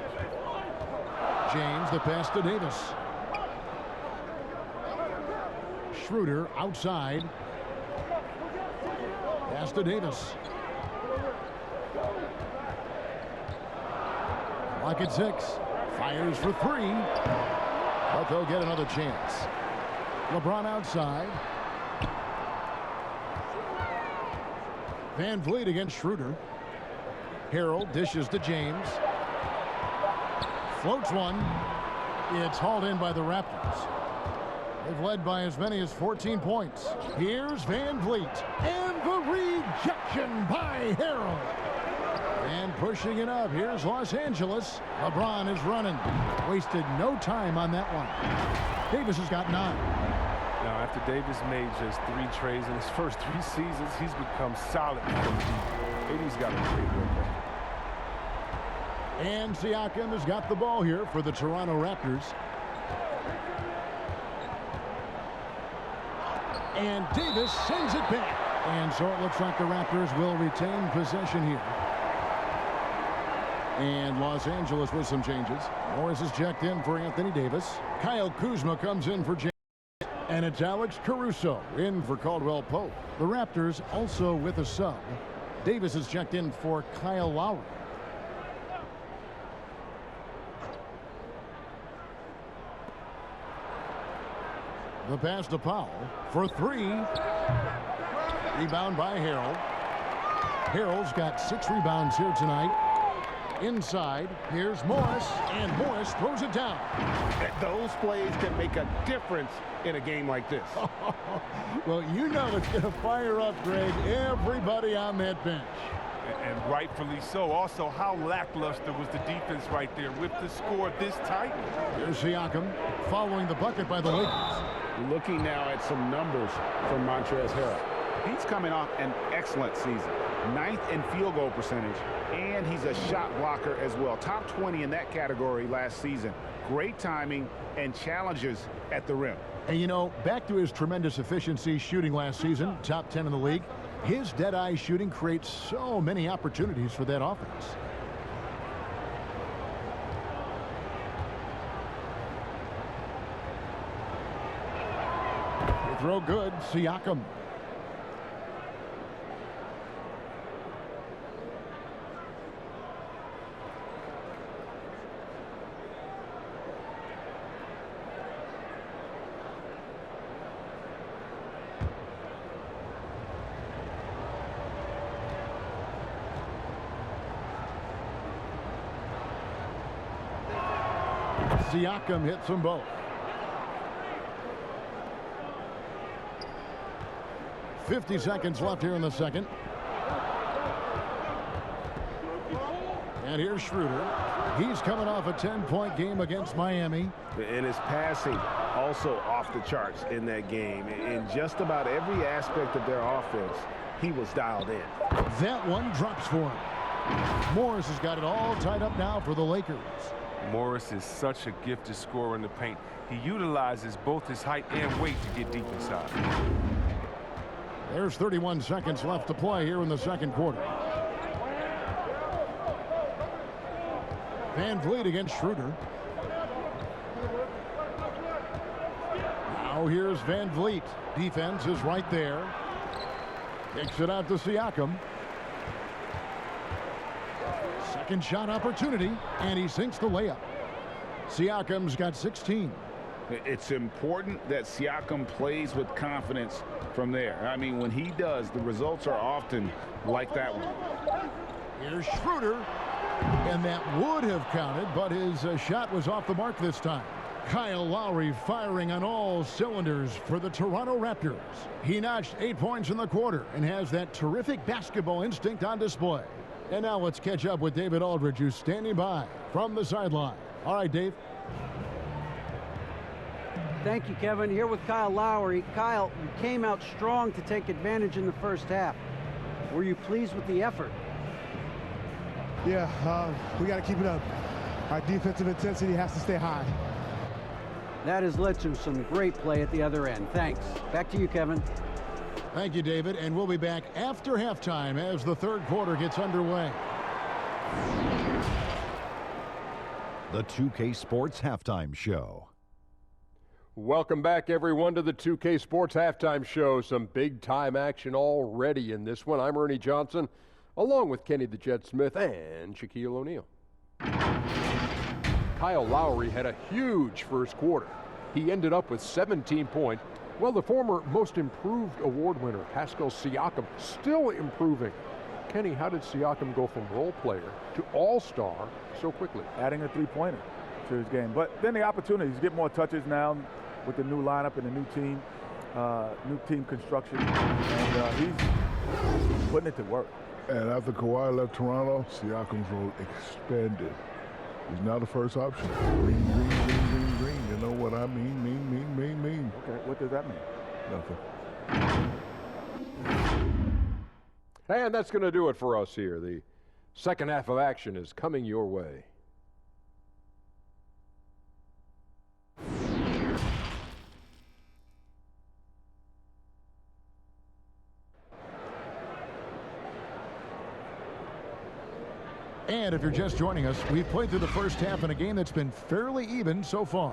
James, the pass to Davis. Schroeder outside. Pass to Davis. Clock at 6. Fires for 3. But they'll get another chance. LeBron outside. Van Vliet against Schroeder. Harold dishes to James. Floats one. It's hauled in by the Raptors. They've led by as many as 14 points. Here's Van Vliet. And the rejection by Harold. And pushing it up. Here's Los Angeles. LeBron is running. Wasted no time on that one. Davis has got 9. Now, after Davis made just 3 trades in his first 3 seasons, he's become solid from deep. AD's got a great work. And Siakam has got the ball here for the Toronto Raptors. And Davis sends it back. And so it looks like the Raptors will retain possession here. And Los Angeles with some changes. Morris is checked in for Anthony Davis. Kyle Kuzma comes in for James. And it's Alex Caruso in for Caldwell Pope. The Raptors also with a sub. Davis is checked in for Kyle Lowry. The pass to Powell for 3. Rebound by Harold. Harold's got 6 rebounds here tonight. Inside, here's Morris, and Morris throws it down. Those plays can make a difference in a game like this. Well, you know it's going to fire up, Greg, everybody on that bench. And rightfully so. Also, how lackluster was the defense right there with the score this tight? Here's Siakam following the bucket by the Lakers. Looking now at some numbers from Montrezl Harrell. He's coming off an excellent season. 9th in field goal percentage, and he's a shot blocker as well. Top 20 in that category last season. Great timing and challenges at the rim. And you know, back to his tremendous efficiency shooting last season, top 10 in the league, his dead-eye shooting creates so many opportunities for that offense. Throw good, Siakam. Siakam hits them both. 50 seconds left here in the second. And here's Schroeder. He's coming off a 10-point game against Miami. And his passing also off the charts in that game. In just about every aspect of their offense, he was dialed in. That one drops for him. Morris has got it all tied up now for the Lakers. Morris is such a gifted scorer in the paint. He utilizes both his height and weight to get deep inside. There's 31 seconds left to play here in the second quarter. Van Vliet against Schroeder. Now here's Van Vliet. Defense is right there. Kicks it out to Siakam. Second shot opportunity, and he sinks the layup. Siakam's got 16. It's important that Siakam plays with confidence from there. I mean, when he does, the results are often like that one. Here's Schroeder, and that would have counted, but his shot was off the mark this time. Kyle Lowry firing on all cylinders for the Toronto Raptors. He notched 8 points in the quarter and has that terrific basketball instinct on display. And now let's catch up with David Aldridge, who's standing by from the sideline. All right, Dave. Thank you, Kevin. Here with Kyle Lowry. Kyle, you came out strong to take advantage in the first half. Were you pleased with the effort? Yeah, we got to keep it up. Our defensive intensity has to stay high. That has led to some great play at the other end. Thanks. Back to you, Kevin. Thank you, David. And we'll be back after halftime as the third quarter gets underway. The 2K Sports Halftime Show. Welcome back, everyone, to the 2K Sports Halftime Show. Some big-time action already in this one. I'm Ernie Johnson, along with Kenny the Jet Smith and Shaquille O'Neal. Kyle Lowry had a huge first quarter. He ended up with 17 points. Well, the former Most Improved Award winner, Pascal Siakam, still improving. Kenny, how did Siakam go from role player to all-star so quickly? Adding a three-pointer to his game. But then the opportunities, get more touches now with the new lineup and the new team construction. And he's putting it to work. And after Kawhi left Toronto, Siakam's role expanded. He's now the first option. Green, green, green, green, green. You know what I mean? Mean. Okay, what does that mean? Nothing. And that's going to do it for us here. The second half of action is coming your way. And if you're just joining us, we've played through the first half in a game that's been fairly even so far.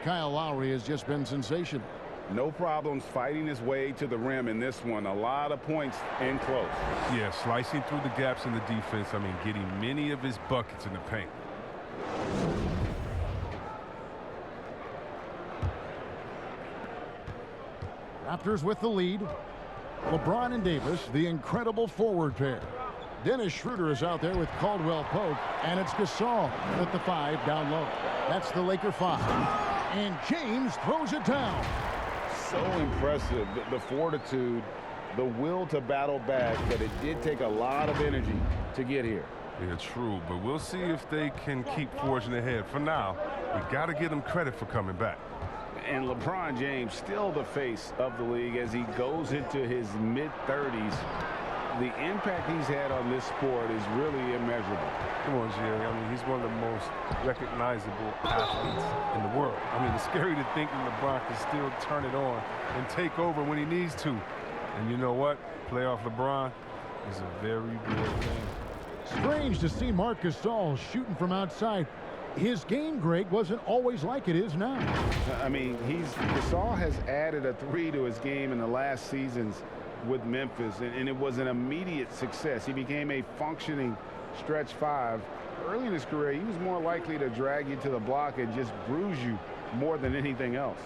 Kyle Lowry has just been sensational. No problems fighting his way to the rim in this one. A lot of points in close. Yeah, slicing through the gaps in the defense. I mean, getting many of his buckets in the paint. Raptors with the lead. LeBron and Davis, the incredible forward pair. Dennis Schroeder is out there with Caldwell Pope, and it's Gasol at the 5 down low. That's the Laker 5. And James throws it down. So impressive, the fortitude, the will to battle back, but it did take a lot of energy to get here. Yeah, true, but we'll see if they can keep forging ahead. For now, we got to give them credit for coming back. And LeBron James still the face of the league as he goes into his mid-30s. The impact he's had on this sport is really immeasurable. Come on, Jerry. I mean, he's one of the most recognizable athletes in the world. I mean, it's scary to think that LeBron can still turn it on and take over when he needs to. And you know what? Playoff LeBron is a very real thing. Strange to see Marc Gasol shooting from outside. His game, Greg, wasn't always like it is now. I mean, Gasol has added a 3 to his game in the last seasons with Memphis, and it was an immediate success. He became a functioning stretch 5. Early in his career, he was more likely to drag you to the block and just bruise you more than anything else.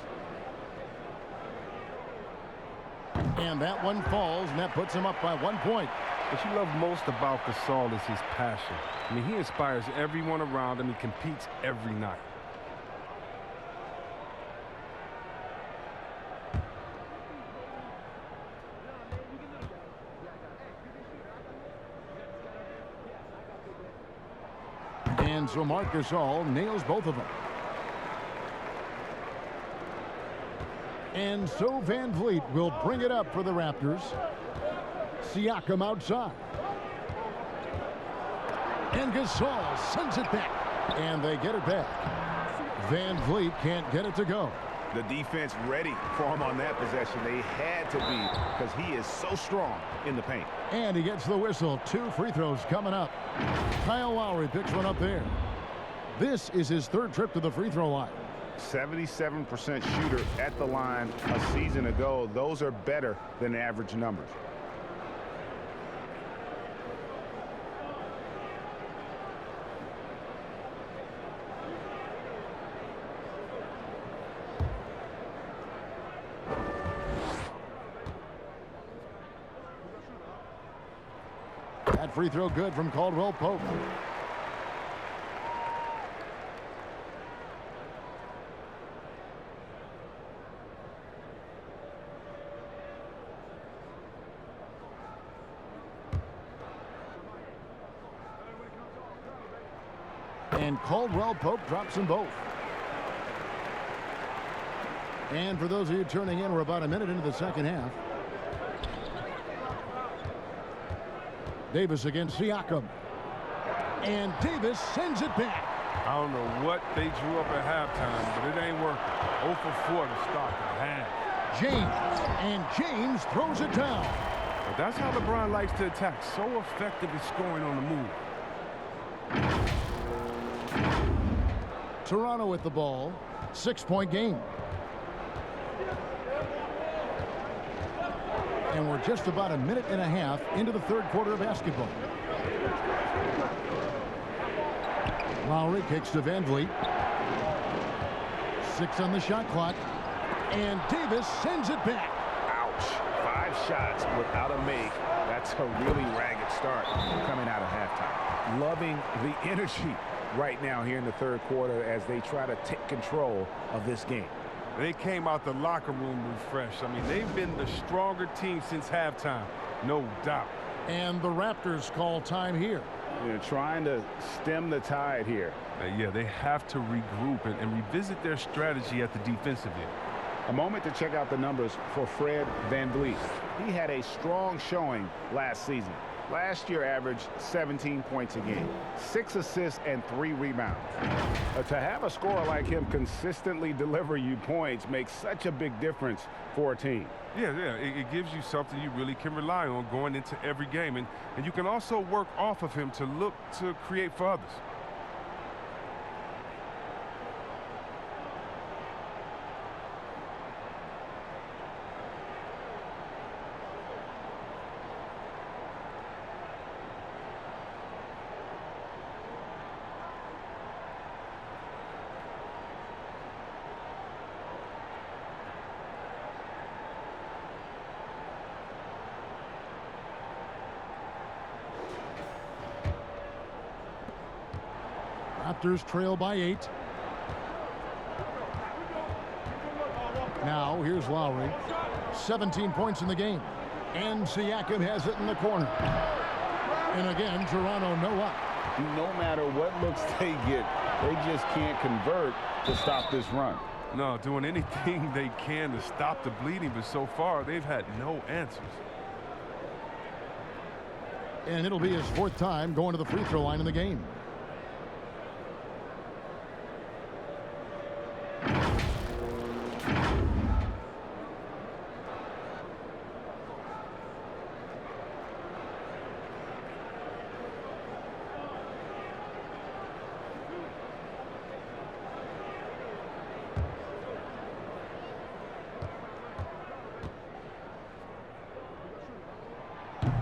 And that one falls, and that puts him up by 1 point. What you love most about Gasol is his passion. I mean, he inspires everyone around him. He competes every night. And so Marc Gasol nails both of them. And so Van Vliet will bring it up for the Raptors. Siakam outside. And Gasol sends it back. And they get it back. Van Vliet can't get it to go. The defense ready for him on that possession. They had to be because he is so strong in the paint. And he gets the whistle. 2 free throws coming up. Kyle Lowry picks one up there. This is his 3rd trip to the free throw line. 77% shooter at the line a season ago. Those are better than average numbers. That free throw good from Caldwell Pope. And Caldwell Pope drops them both. And for those of you turning in, we're about a minute into the second half. Davis against Siakam. And Davis sends it back. I don't know what they drew up at halftime, but it ain't working. 0 for 4 to start the half. James throws it down. But that's how LeBron likes to attack. So effective at scoring on the move. Toronto with the ball. 6-point game. And we're just about a minute and a half into the third quarter of basketball. Lowry kicks to Van Vliet. 6 on the shot clock. And Davis sends it back. Ouch. 5 shots without a make. That's a really ragged start coming out of halftime. Loving the energy right now here in the third quarter as they try to take control of this game. They came out the locker room refreshed. I mean, they've been the stronger team since halftime, no doubt. And the Raptors call time here. They're trying to stem the tide here. Yeah, they have to regroup and revisit their strategy at the defensive end. A moment to check out the numbers for Fred VanVleet. He had a strong showing last season. Last year averaged 17 points a game, 6 assists and 3 rebounds. To have a scorer like him consistently deliver you points makes such a big difference for a team. Yeah, it gives you something you really can rely on going into every game. And you can also work off of him to look to create for others. Raptors trail by 8. Now here's Lowry. 17 points in the game. And Siakam has it in the corner. And again, Toronto no up. No matter what looks they get, they just can't convert to stop this run. No, doing anything they can to stop the bleeding, but so far they've had no answers. And it'll be his 4th time going to the free throw line in the game.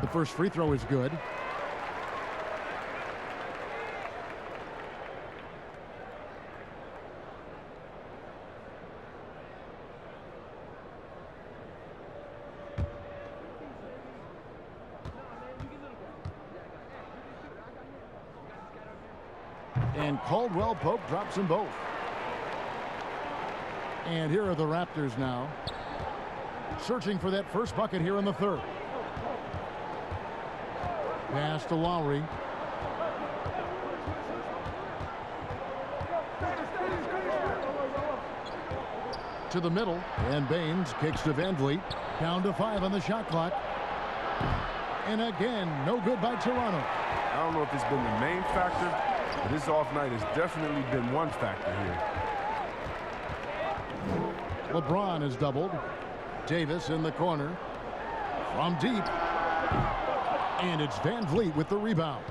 The first free throw is good. And Caldwell Pope drops them both. And here are the Raptors now, searching for that first bucket here in the third. Pass to Lowry. To the middle, and Baines kicks to Van Vliet. Down to 5 on the shot clock. And again, no good by Toronto. I don't know if it's been the main factor, but this off night has definitely been one factor here. LeBron is doubled. Davis in the corner. From deep. And it's Van Vliet with the rebound.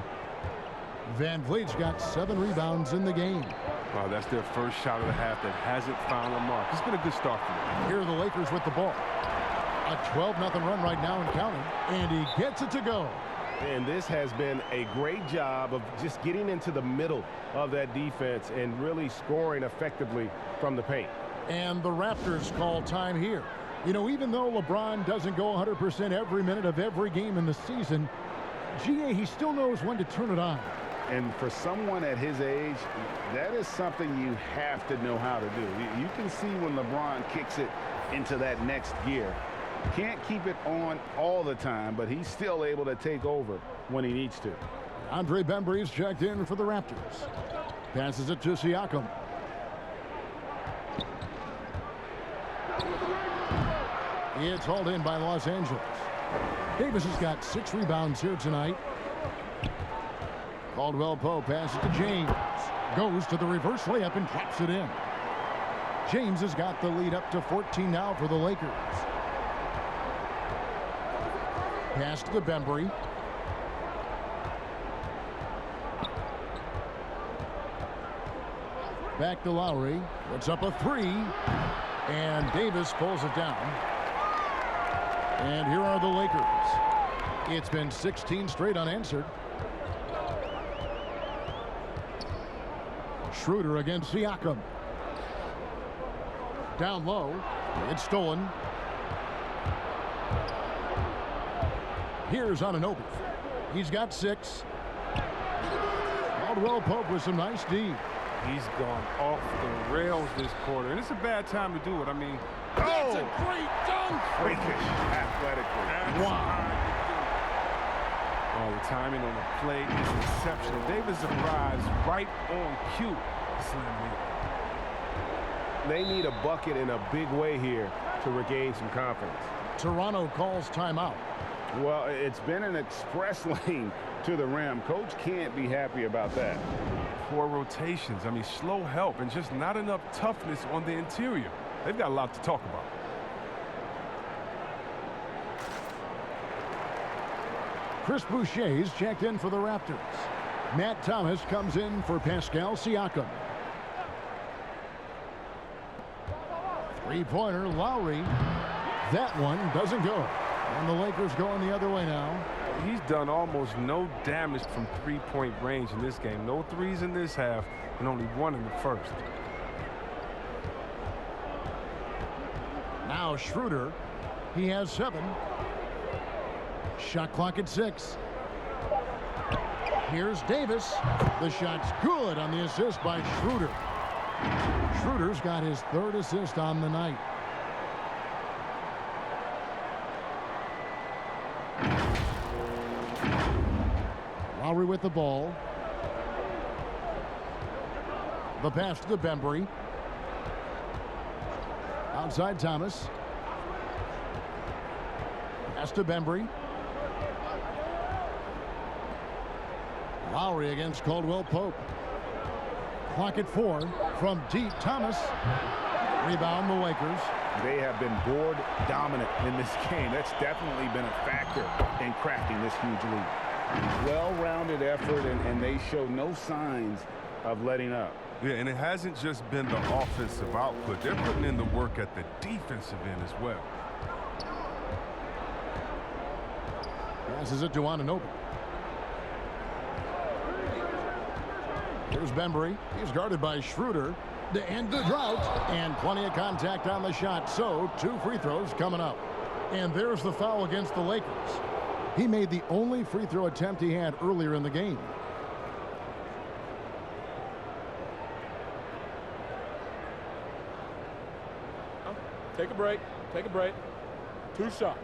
Van Vliet's got 7 rebounds in the game. Wow, that's their first shot of the half that hasn't found a mark. It's been a good start for them. Here are the Lakers with the ball. A 12-0 run right now and counting. And he gets it to go. And this has been a great job of just getting into the middle of that defense and really scoring effectively from the paint. And the Raptors call time here. You know, even though LeBron doesn't go 100% every minute of every game in the season, GA, he still knows when to turn it on. And for someone at his age, that is something you have to know how to do. You can see when LeBron kicks it into that next gear. Can't keep it on all the time, but he's still able to take over when he needs to. Andre Bembry's checked in for the Raptors. Passes it to Siakam. It's hauled in by Los Angeles. Davis has got 6 rebounds here tonight. Caldwell Pope passes to James. Goes to the reverse layup and drops it in. James has got the lead up to 14 now for the Lakers. Pass to Bembry. Back to Lowry. Puts up a three. And Davis pulls it down. And here are the Lakers. It's been 16 straight unanswered. Schroeder against Siakam. Down low. It's stolen. Here's Anunoby. He's got 6. Caldwell Pope with some nice D. He's gone off the rails this quarter, and it's a bad time to do it. I mean, that's a great dunk. Freakish athletically. Wow. Oh, the timing on the play is exceptional. Davis arrives right on cue. They need a bucket in a big way here to regain some confidence. Toronto calls timeout. Well, it's been an express lane to the rim. Coach can't be happy about that. Poor rotations. I mean, slow help and just not enough toughness on the interior. They've got a lot to talk about. Chris Boucher's checked in for the Raptors. Matt Thomas comes in for Pascal Siakam. Three-pointer, Lowry. That one doesn't go. And the Lakers going the other way now. He's done almost no damage from three-point range in this game. No threes in this half and only one in the first. Now Schroeder. He has 7. Shot clock at 6. Here's Davis. The shot's good on the assist by Schroeder. Schroeder's got his 3rd assist on the night. Lowry with the ball. The pass to Bembry. Outside Thomas. Pass to Bembry. Lowry against Caldwell Pope. Clock at 4. From deep, Thomas. Rebound the Lakers. They have been board dominant in this game. That's definitely been a factor in crafting this huge lead. Well-rounded effort, and they show no signs of letting up. Yeah, and it hasn't just been the offensive output. They're putting in the work at the defensive end as well. Passes it to Anunoby. Here's Bembry. He's guarded by Schroeder to end the drought. And plenty of contact on the shot. So 2 free throws coming up. And there's the foul against the Lakers. He made the only free throw attempt he had earlier in the game. Take a break. Take a break. 2 shots.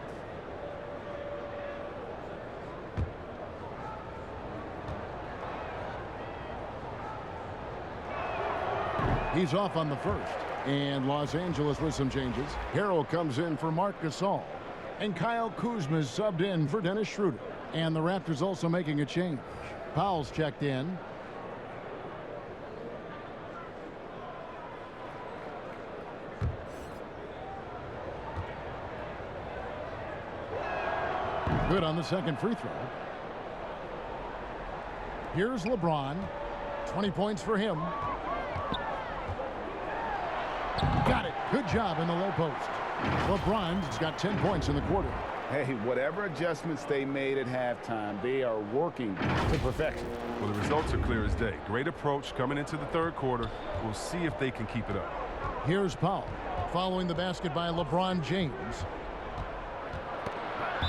He's off on the first. And Los Angeles with some changes. Harrell comes in for Marc Gasol. And Kyle Kuzma is subbed in for Dennis Schroeder. And the Raptors also making a change. Powell's checked in. Good on the second free throw. Here's LeBron. 20 points for him. Got it. Good job in the low post. LeBron's got 10 points in the quarter. Hey, whatever adjustments they made at halftime, they are working to perfection. Well, the results are clear as day. Great approach coming into the third quarter. We'll see if they can keep it up. Here's Powell. Following the basket by LeBron James.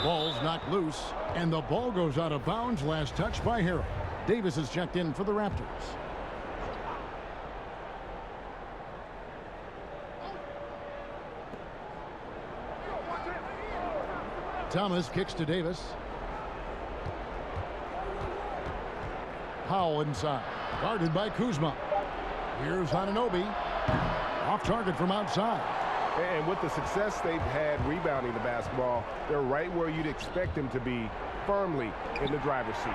Ball's knocked loose, and the ball goes out of bounds. Last touch by Harrell. Davis is checked in for the Raptors. Thomas kicks to Davis. Powell inside. Guarded by Kuzma. Here's Anunoby. Off target from outside. And with the success they've had rebounding the basketball, they're right where you'd expect them to be, firmly in the driver's seat.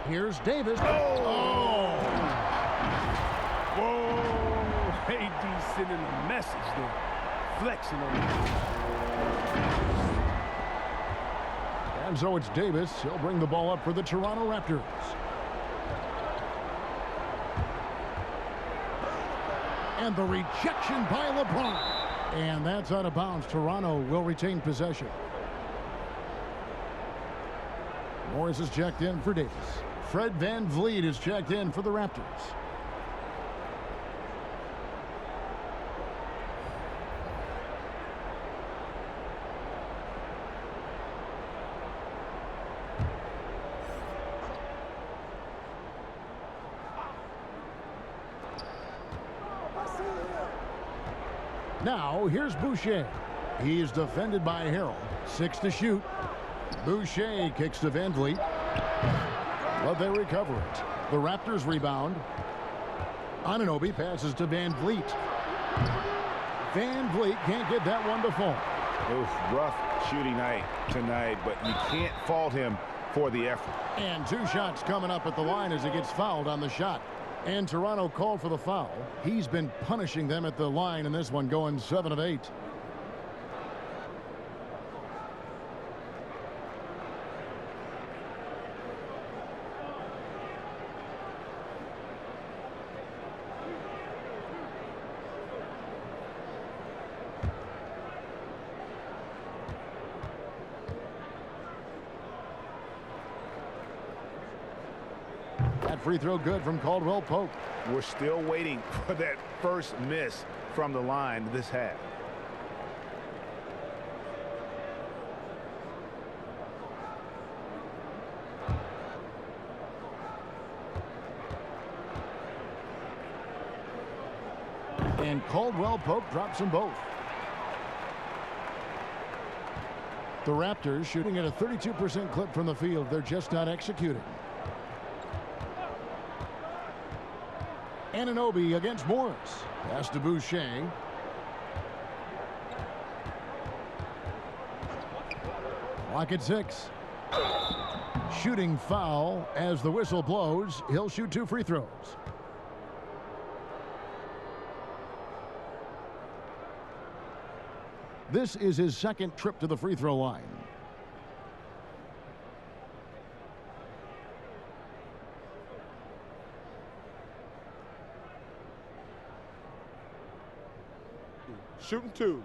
Here's Davis. Oh! Whoa! AD sending a message there. Flexing on him. And so it's Davis. He'll bring the ball up for the Toronto Raptors. And the rejection by LeBron. And that's out of bounds. Toronto will retain possession. Morris is checked in for Davis. Fred VanVleet is checked in for the Raptors. Now, here's Boucher. He is defended by Harrell. 6 to shoot. Boucher kicks to VanVleet. But they recover it. The Raptors rebound. Anunoby passes to VanVleet. VanVleet can't get that one to fall. Oof, rough shooting night tonight, but you can't fault him for the effort. And 2 shots coming up at the line as he gets fouled on the shot. And Toronto called for the foul. He's been punishing them at the line in this one, going 7 of 8. Free throw good from Caldwell Pope. We're still waiting for that first miss from the line this half. And Caldwell Pope drops them both. The Raptors shooting at a 32% clip from the field. They're just not executing. Anunoby against Morris. Pass to Boucher. Clock at 6. Shooting foul as the whistle blows. He'll shoot 2 free throws. This is his second trip to the free throw line. Shooting 2.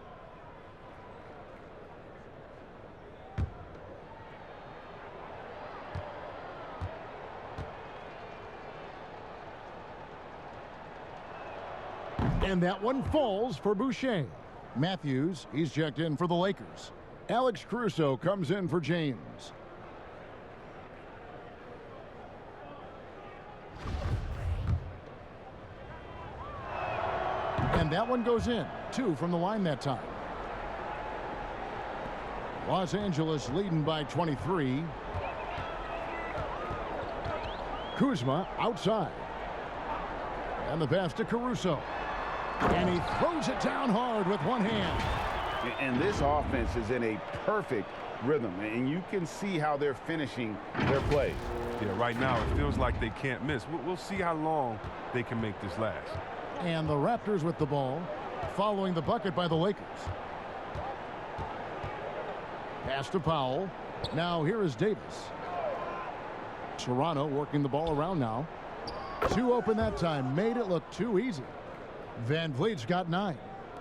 And that one falls for Boucher. Matthews, he's checked in for the Lakers. Alex Caruso comes in for James. And that one goes in. 2 from the line that time. Los Angeles leading by 23. Kuzma outside. And the pass to Caruso. And he throws it down hard with one hand. And this offense is in a perfect rhythm. And you can see how they're finishing their plays. Yeah, right now it feels like they can't miss. We'll see how long they can make this last. And the Raptors with the ball, following the bucket by the Lakers. Pass to Powell. Now here is Davis. Toronto working the ball around now. 2 open that time. Made it look too easy. VanVleet's got 9.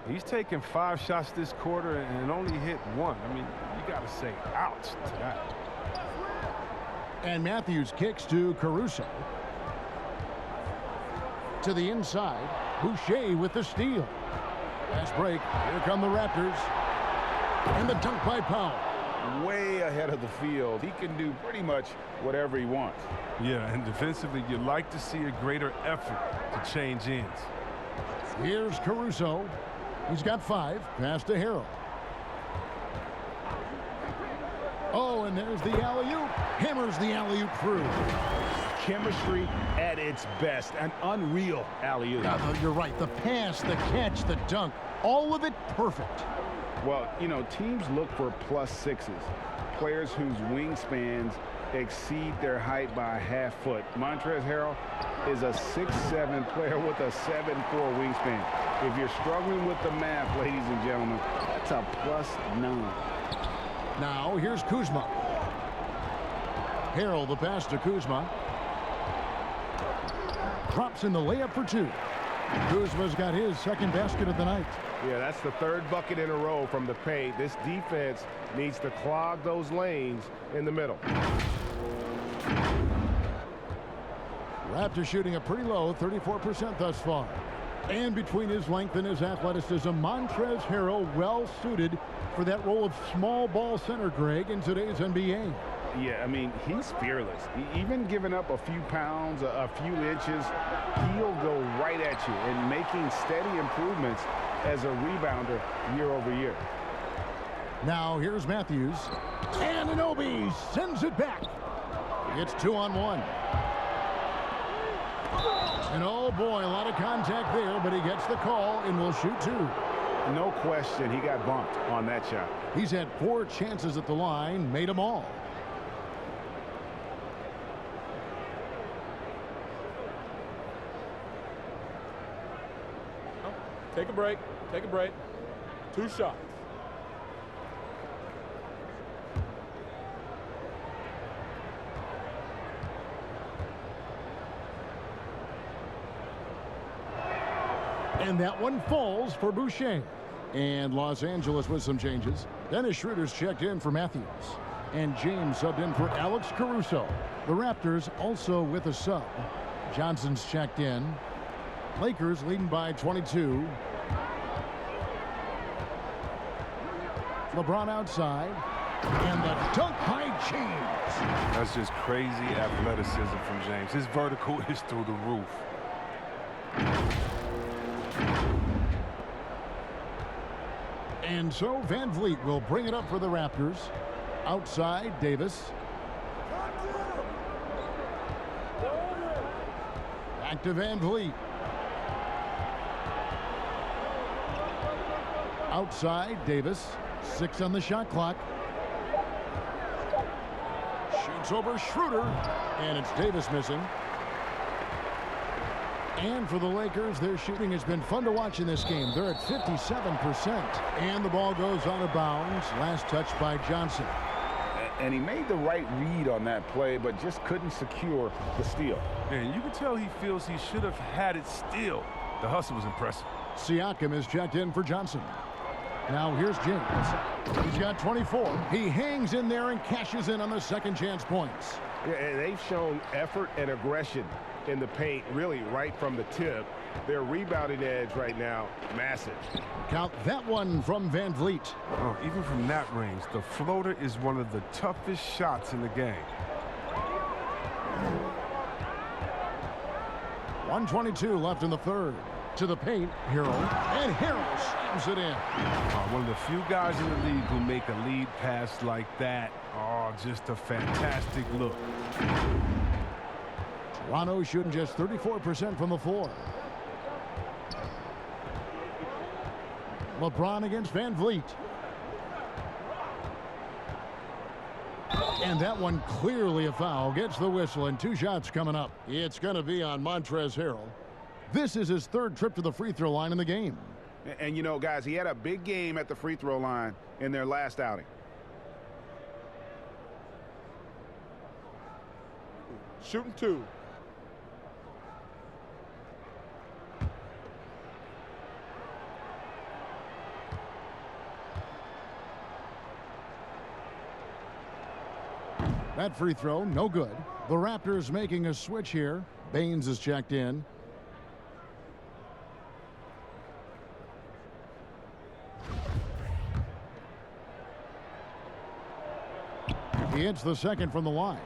He's taken 5 shots this quarter and only hit 1. I mean, you got to say ouch to that. And Matthews kicks to Caruso. To the inside. Boucher with the steal. Fast break. Here come the Raptors. And the dunk by Powell. Way ahead of the field. He can do pretty much whatever he wants. Yeah, and defensively, you like to see a greater effort to change ends. Here's Caruso. He's got 5. Pass to Harrell. Oh, and there's the alley-oop. Hammers the alley-oop through. Chemistry at its best. An unreal alley-oop. You're right. The pass, the catch, the dunk. All of it perfect. Well, you know, teams look for +6s. Players whose wingspans exceed their height by a half foot. Montrezl Harrell is a 6'7" player with a 7'4" wingspan. If you're struggling with the math, ladies and gentlemen, that's a +9. Now here's Kuzma. Harrell the pass to Kuzma. Drops in the layup for 2. Kuzma's got his second basket of the night. Yeah, that's the third bucket in a row from the paint. This defense needs to clog those lanes in the middle. Raptors shooting a pretty low 34% thus far. And between his length and his athleticism, Montrezl Harrell well suited for that role of small ball center, Greg, in today's NBA. Yeah, I mean, he's fearless. Even giving up a few pounds, a few inches, he'll go right at you and making steady improvements as a rebounder year over year. Now here's Matthews. And Anunoby sends it back. It's 2-on-1. And oh boy, a lot of contact there, but he gets the call and will shoot 2. No question, he got bumped on that shot. He's had 4 chances at the line, made them all. Take a break. Take a break. 2 shots. And that one falls for Boucher. And Los Angeles with some changes. Dennis Schroeder's checked in for Matthews. And James subbed in for Alex Caruso. The Raptors also with a sub. Johnson's checked in. Lakers leading by 22. LeBron outside. And the dunk by James. That's just crazy athleticism from James. His vertical is through the roof. And so Van Vliet will bring it up for the Raptors. Outside, Davis. Back to Van Vliet. Outside, Davis. 6 on the shot clock. Shoots over Schroeder. And it's Davis missing. And for the Lakers, their shooting has been fun to watch in this game. They're at 57%. And the ball goes out of bounds. Last touch by Johnson. And he made the right read on that play, but just couldn't secure the steal. And you can tell he feels he should have had it still. The hustle was impressive. Siakam is checked in for Johnson. Now here's James. He's got 24. He hangs in there and cashes in on the second chance points. Yeah, and they've shown effort and aggression in the paint, really right from the tip. Their rebounding edge right now, massive. Count that one from Van Vliet. Oh, even from that range, the floater is one of the toughest shots in the game. 1:22 left in the third. To the paint, Harrell. And Harrell slams it in. One of the few guys in the league who make a lead pass like that. Oh, just a fantastic look. Toronto shooting just 34% from the floor. LeBron against Van Vliet. And that one clearly a foul. Gets the whistle and 2 shots coming up. It's going to be on Montrezl Harrell. This is his 3rd trip to the free throw line in the game. And you know, guys, he had a big game at the free throw line in their last outing. Shooting 2. That free throw, no good. The Raptors making a switch here. Baines is checked in. He hits the second from the line.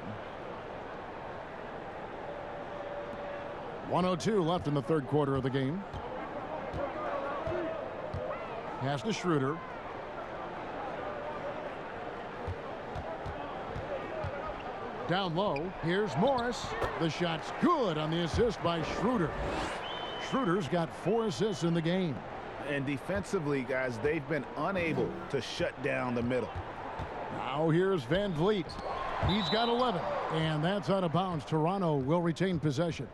1:02 left in the third quarter of the game. Pass to Schroeder. Down low, here's Morris. The shot's good on the assist by Schroeder. Schroeder's got 4 assists in the game. And defensively, guys, they've been unable to shut down the middle. Now here's Van Vliet. He's got 11, and that's out of bounds. Toronto will retain possession.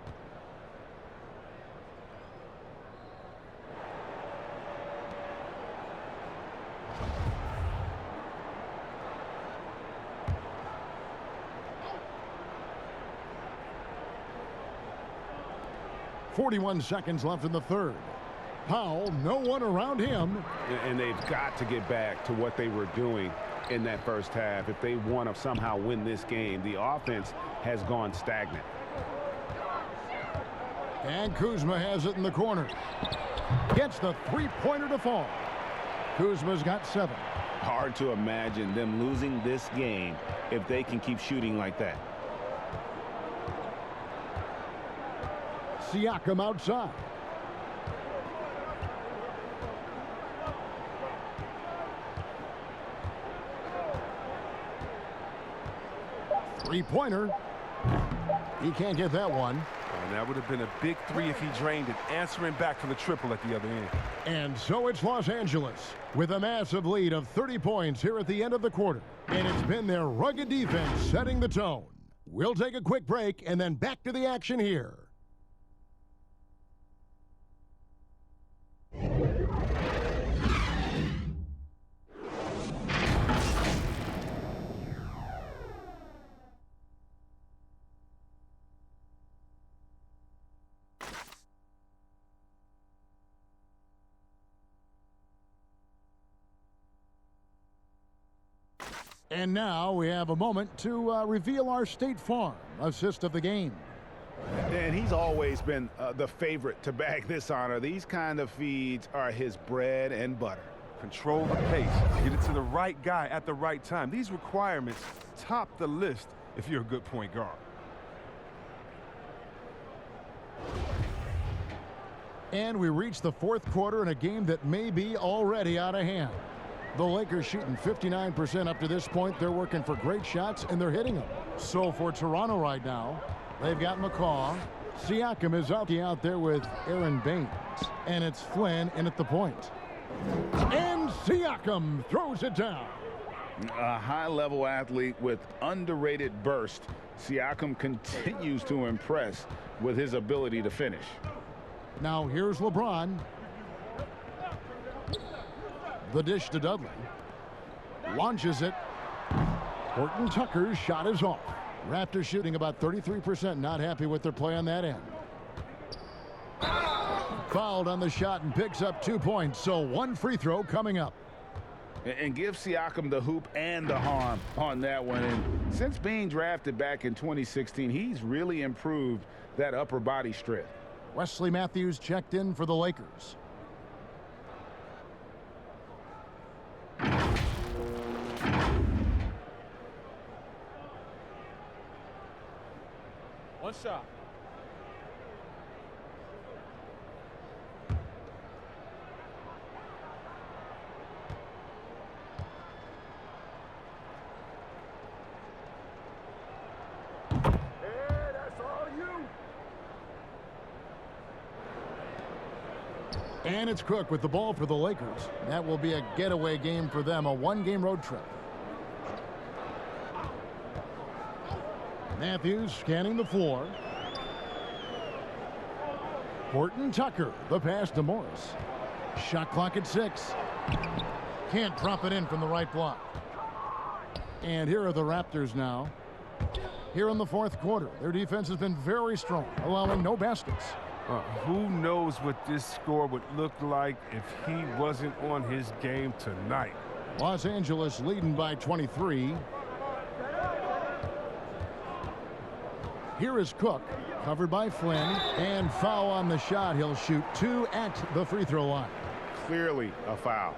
.41 seconds left in the third. Powell, no one around him. And they've got to get back to what they were doing in that first half if they want to somehow win this game. The offense has gone stagnant. And Kuzma has it in the corner. Gets the three-pointer to fall. Kuzma's got 7. Hard to imagine them losing this game if they can keep shooting like that. Siakam outside. Three-pointer. He can't get that one. And that would have been a big 3 if he drained it, answering back for the triple at the other end. And so it's Los Angeles with a massive lead of 30 points here at the end of the quarter. And it's been their rugged defense setting the tone. We'll take a quick break and then back to the action here. And now we have a moment to reveal our State Farm assist of the game. And he's always been the favorite to bag this honor. These kind of feeds are his bread and butter. Control the pace, get it to the right guy at the right time. These requirements top the list if you're a good point guard. And we reach the fourth quarter in a game that may be already out of hand. The Lakers shooting 59% up to this point. They're working for great shots, and they're hitting them. So for Toronto right now, they've got McCaw. Siakam is out there with Aaron Baines. And it's Flynn in at the point. And Siakam throws it down. A high-level athlete with underrated burst. Siakam continues to impress with his ability to finish. Now here's LeBron. The dish to Dudley. Launches it. Horton Tucker's shot is off. Raptors shooting about 33%. Not happy with their play on that end. Fouled on the shot and picks up 2 points. So 1 free throw coming up. And give Siakam the hoop and the harm on that one. And since being drafted back in 2016, he's really improved that upper body strength. Wesley Matthews checked in for the Lakers. One shot. And it's Cook with the ball for the Lakers. That will be a getaway game for them, a 1-game road trip. Matthews scanning the floor. Horton Tucker, the pass to Morris. Shot clock at 6. Can't drop it in from the right block. And here are the Raptors now. Here in the fourth quarter, their defense has been very strong, allowing no baskets. Who knows what this score would look like if he wasn't on his game tonight. Los Angeles leading by 23. Here is Cook, covered by Flynn, and foul on the shot. He'll shoot 2 at the free throw line. Clearly a foul.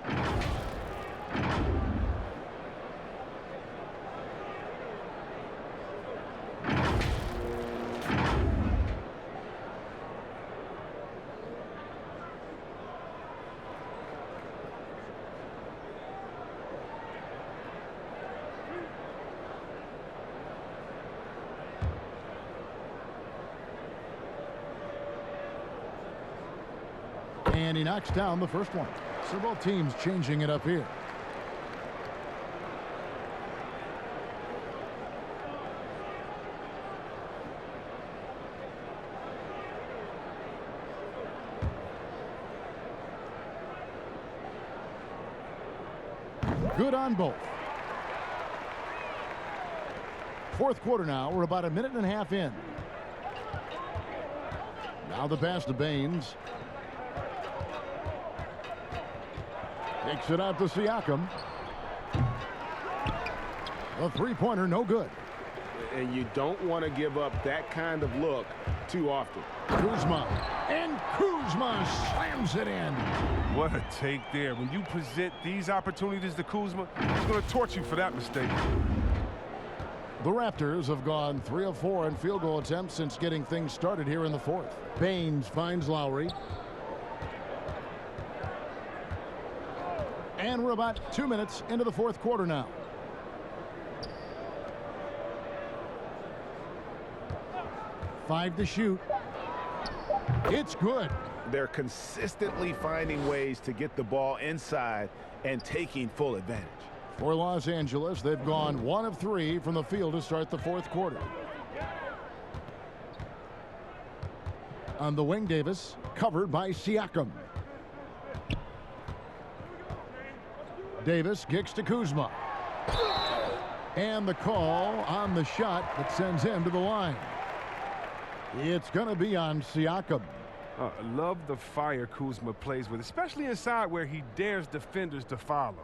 And he knocks down the first one. So both teams changing it up here. Good on both. Fourth quarter now. We're about a minute and a half in. Now the pass to Baines. Takes it out to Siakam. A three-pointer, no good. And you don't want to give up that kind of look too often. Kuzma. And Kuzma slams it in. What a take there. When you present these opportunities to Kuzma, he's going to torch you for that mistake. The Raptors have gone 3 of 4 in field goal attempts since getting things started here in the fourth. Baines finds Lowry. And we're about 2 minutes into the fourth quarter now. Five to shoot. It's good. They're consistently finding ways to get the ball inside and taking full advantage. For Los Angeles, they've gone 1 of 3 from the field to start the fourth quarter. On the wing, Davis, covered by Siakam. Davis kicks to Kuzma. And the call on the shot that sends him to the line. It's going to be on Siakam. I love the fire Kuzma plays with, especially inside where he dares defenders to follow.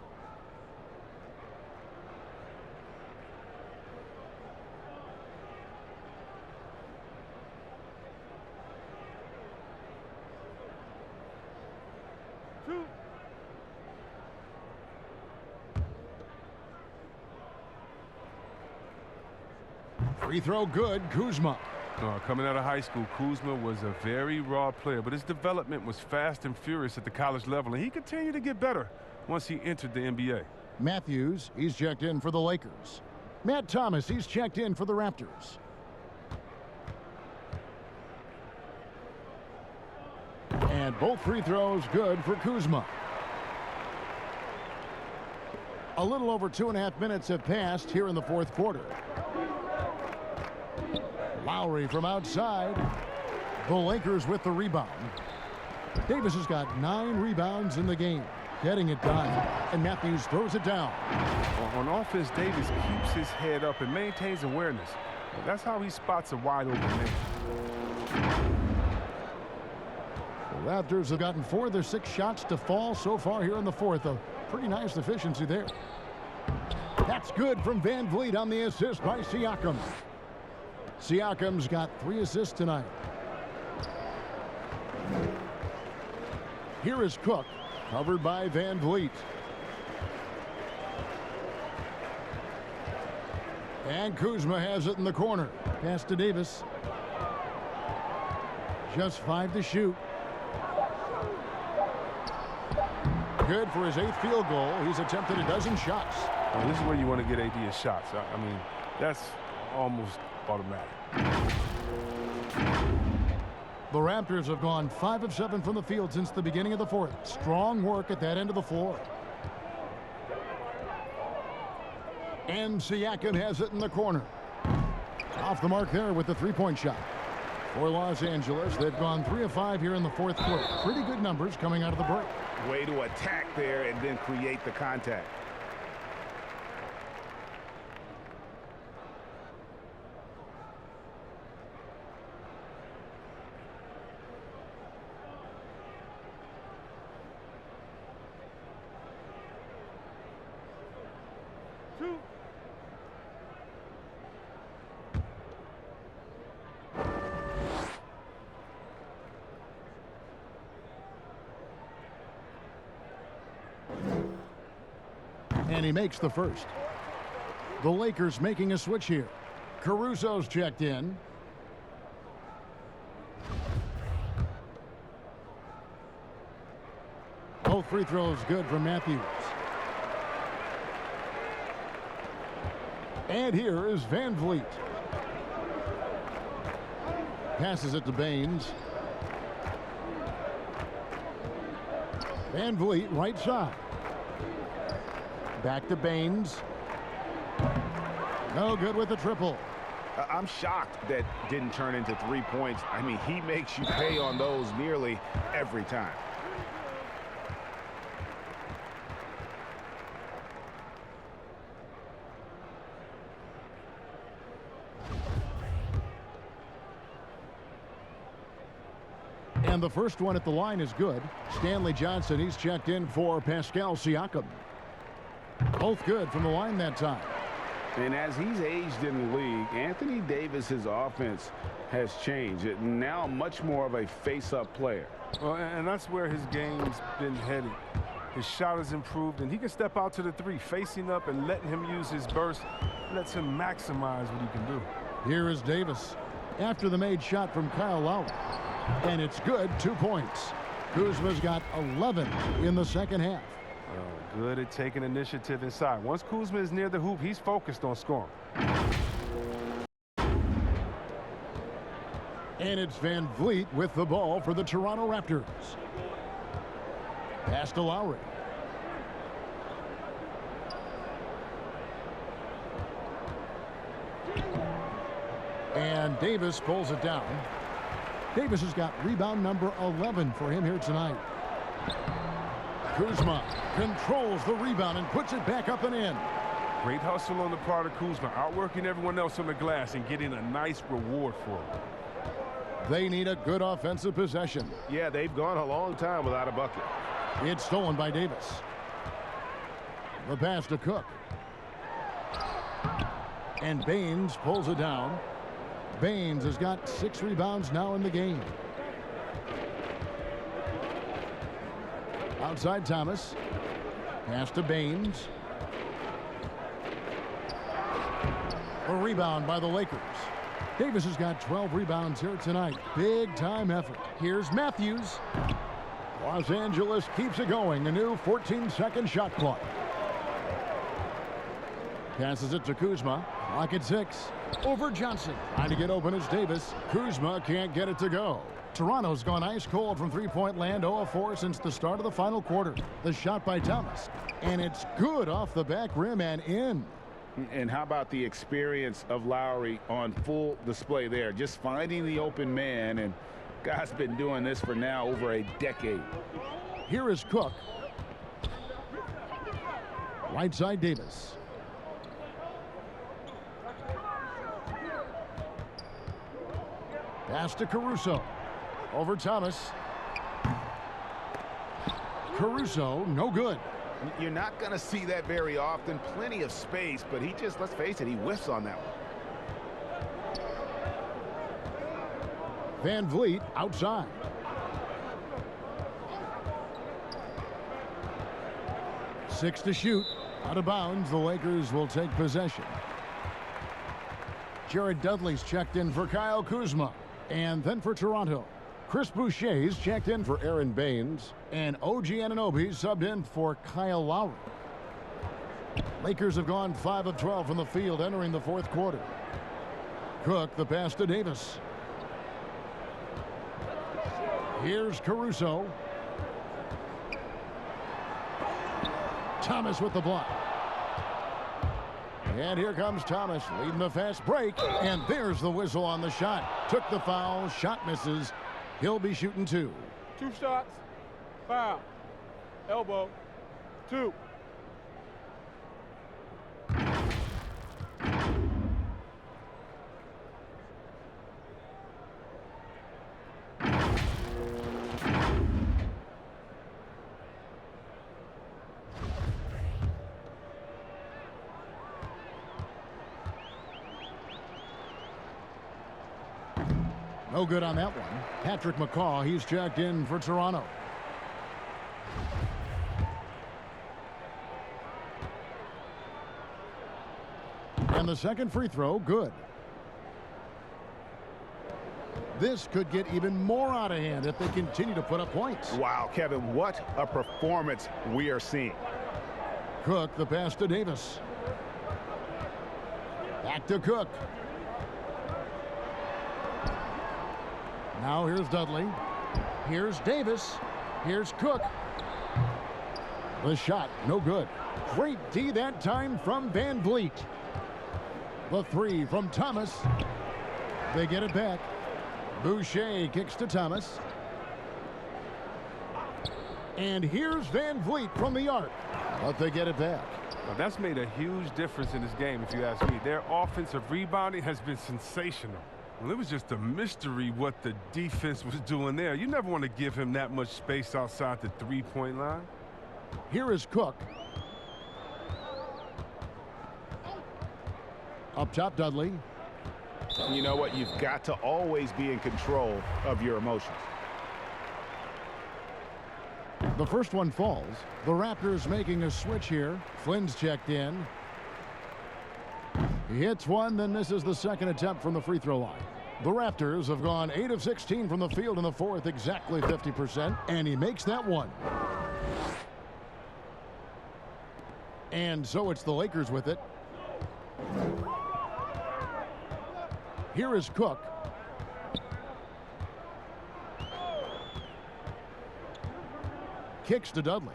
Free throw good, Kuzma. Coming out of high school, Kuzma was a very raw player, but his development was fast and furious at the college level, and he continued to get better once he entered the NBA. Matthews, he's checked in for the Lakers. Matt Thomas, he's checked in for the Raptors. And both free throws good for Kuzma. A little over 2.5 minutes have passed here in the fourth quarter. Lowry from outside. The Lakers with the rebound. Davis has got 9 rebounds in the game, getting it done. And Matthews throws it down. On offense, Davis keeps his head up and maintains awareness. That's how he spots a wide open man. The Raptors have gotten 4 of their 6 shots to fall so far here in the fourth. A pretty nice efficiency there. That's good from Van Vliet on the assist by Siakam. Siakam's got 3 assists tonight. Here is Cook, covered by Van Vliet. And Kuzma has it in the corner. Pass to Davis. Just 5 to shoot. Good for his 8th field goal. He's attempted a dozen shots. Well, this is where you want to get AD his shots. I mean, that's almost automatic. The Raptors have gone 5 of 7 from the field since the beginning of the fourth. Strong work at that end of the floor. And Siakam has it in the corner. Off the mark there with the three-point shot. For Los Angeles, they've gone 3 of 5 here in the fourth quarter. Pretty good numbers coming out of the break. Way to attack there and then create the contact. And he makes the first. The Lakers making a switch here. Caruso's checked in. Both free throws good from Matthews. And here is Van Vliet. Passes it to Baines. Van Vliet right side. Back to Baines. No good with the triple. I'm shocked that didn't turn into 3 points. I mean, he makes you pay on those nearly every time. And the first one at the line is good. Stanley Johnson, he's checked in for Pascal Siakam. Both good from the line that time. And as he's aged in the league, Anthony Davis's offense has changed. It now much more of a face-up player. Well, and that's where his game's been headed. His shot has improved, and he can step out to the three, facing up and letting him use his burst. Lets him maximize what he can do. Here is Davis after the made shot from Kyle Lowry. And it's good, 2 points. Kuzma's got 11 in the second half. Oh, good at taking initiative inside. Once Kuzma is near the hoop, he's focused on scoring. And it's Van Vliet with the ball for the Toronto Raptors. Pass to Lowry. And Davis pulls it down. Davis has got rebound number 11 for him here tonight. Kuzma controls the rebound and puts it back up and in. Great hustle on the part of Kuzma, outworking everyone else on the glass and getting a nice reward for it. They need a good offensive possession. Yeah, they've gone a long time without a bucket. It's stolen by Davis. The pass to Cook. And Baines pulls it down. Baines has got 6 rebounds now in the game. Outside Thomas. Pass to Baines. A rebound by the Lakers. Davis has got 12 rebounds here tonight. Big time effort. Here's Matthews. Los Angeles keeps it going. A new 14-second shot clock. Passes it to Kuzma. Clock at 6. Over Johnson. Trying to get open is Davis. Kuzma can't get it to go. Toronto's gone ice cold from three-point land, 0 of 4 since the start of the final quarter. The shot by Thomas. And it's good off the back rim and in. And how about the experience of Lowry on full display there? Just finding the open man, and guy's been doing this for now over a decade. Here is Cook. Right side Davis. Pass to Caruso. Over Thomas. Caruso, no good. You're not going to see that very often. Plenty of space, but he just, let's face it, he whiffs on that one. Van Vliet outside. Six to shoot. Out of bounds. The Lakers will take possession. Jared Dudley's checked in for Kyle Kuzma. And then for Toronto, Chris Boucher's checked in for Aaron Baines. And OG Anunoby's subbed in for Kyle Lowry. Lakers have gone 5 of 12 from the field entering the fourth quarter. Cook, the pass to Davis. Here's Caruso. Thomas with the block. And here comes Thomas leading the fast break. And there's the whistle on the shot. Took the foul. Shot misses. He'll be shooting 2. 2 shots. Foul. Elbow. 2. No good on that one. Patrick McCaw, he's checked in for Toronto. And the second free throw, good. This could get even more out of hand if they continue to put up points. Wow, Kevin, what a performance we are seeing. Cook, the pass to Davis. Back to Cook. Now here's Dudley. Here's Davis. Here's Cook. The shot, no good. Great D that time from Van Vliet. The 3 from Thomas. They get it back. Boucher kicks to Thomas. And here's Van Vliet from the arc. But they get it back. Now, that's made a huge difference in this game, if you ask me. Their offensive rebounding has been sensational. Well, it was just a mystery what the defense was doing there. You never want to give him that much space outside the three-point line. Here is Cook. Up top, Dudley. You know what? You've got to always be in control of your emotions. The first one falls. The Raptors making a switch here. Flynn's checked in. He hits one, then misses the second attempt from the free throw line. The Raptors have gone 8 of 16 from the field in the fourth, exactly 50%, and he makes that one. And so it's the Lakers with it. Here is Cook. Kicks to Dudley.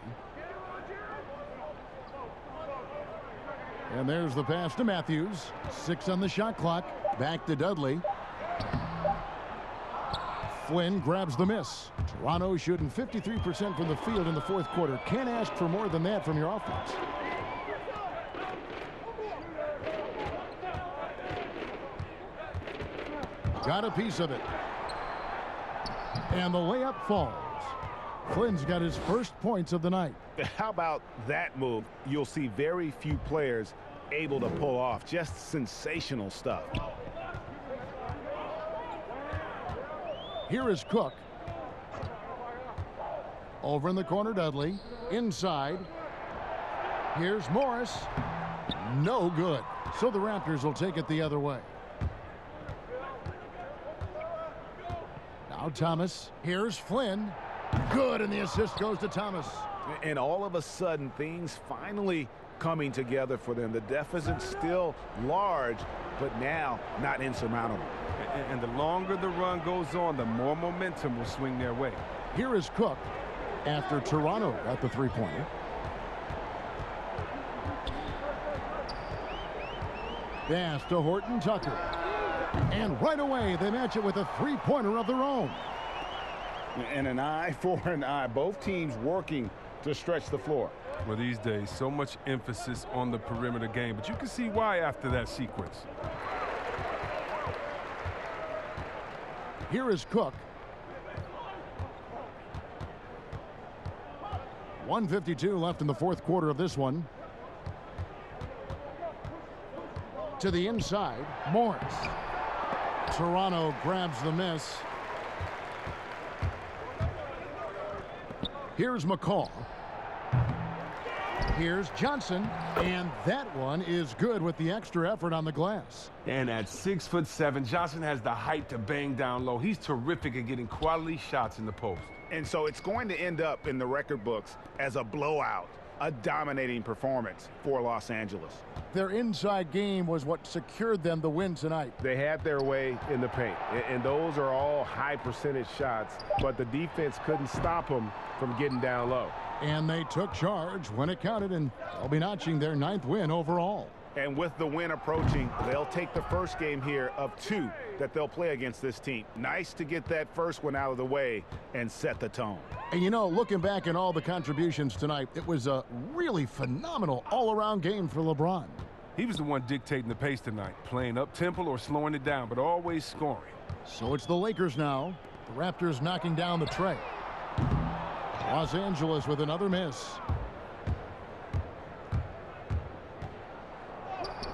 And there's the pass to Matthews. 6 on the shot clock. Back to Dudley. Flynn grabs the miss. Toronto shooting 53% from the field in the fourth quarter. Can't ask for more than that from your offense. Got a piece of it. And the layup falls. Flynn's got his first points of the night. How about that move? You'll see very few players able to pull off. Just sensational stuff. Here is Cook. Over in the corner, Dudley. Inside. Here's Morris. No good. So the Raptors will take it the other way. Now Thomas. Here's Flynn. Good, and the assist goes to Thomas. And all of a sudden, things finally coming together for them. The deficit's still large, but now not insurmountable. And the longer the run goes on, the more momentum will swing their way. Here is Cook after Toronto got the three-pointer. Pass to Horton Tucker. And right away, they match it with a three-pointer of their own. And an eye for an eye. Both teams working to stretch the floor. Well, these days, so much emphasis on the perimeter game, but you can see why after that sequence. Here is Cook. 1:52 left in the fourth quarter of this one. To the inside, Morris. Toronto grabs the miss. Here's McCall. Here's Johnson, and that one is good with the extra effort on the glass. And at 6'7", Johnson has the height to bang down low. He's terrific at getting quality shots in the post. And so it's going to end up in the record books as a blowout, a dominating performance for Los Angeles. Their inside game was what secured them the win tonight. They had their way in the paint, and those are all high percentage shots, but the defense couldn't stop them from getting down low. And they took charge when it counted, and they'll be notching their 9th win overall. And with the win approaching, they'll take the first game here of 2 that they'll play against this team. Nice to get that first one out of the way and set the tone. And you know, looking back at all the contributions tonight, it was a really phenomenal all-around game for LeBron. He was the one dictating the pace tonight, playing up-tempo or slowing it down, but always scoring. So it's the Lakers now. The Raptors knocking down the tray. Los Angeles with another miss.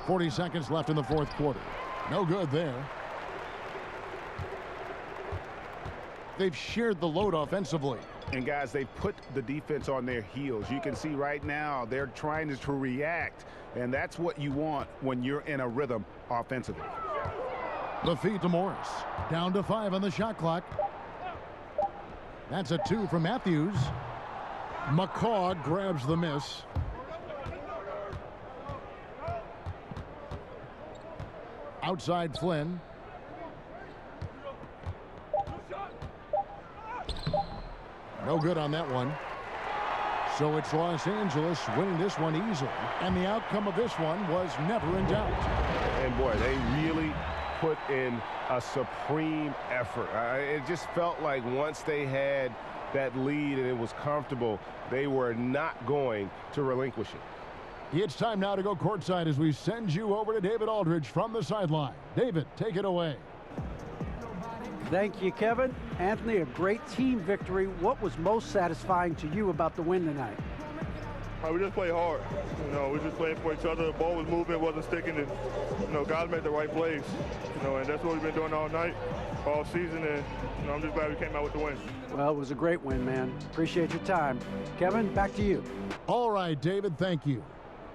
40 seconds left in the fourth quarter. No good there. They've shared the load offensively. And guys, they've put the defense on their heels. You can see right now they're trying to react, and that's what you want when you're in a rhythm offensively. The feed to Morris. Down to 5 on the shot clock. That's a 2 from Matthews. McCaw grabs the miss. Outside Flynn. No good on that one. So it's Los Angeles winning this one easily. And the outcome of this one was never in doubt. And boy, they really put in a supreme effort. It just felt like once they had that lead and it was comfortable, they were not going to relinquish it. It's time now to go courtside as we send you over to David Aldridge from the sideline. David, take it away. Thank you, Kevin. Anthony, a great team victory. What was most satisfying to you about the win tonight? We just played hard. We just playing for each other. The ball was moving, wasn't sticking, and guys made the right plays. And that's what we've been doing all night, all season, and I'm just glad we came out with the win. Well, it was a great win, man. Appreciate your time. Kevin, back to you. All right, David, thank you.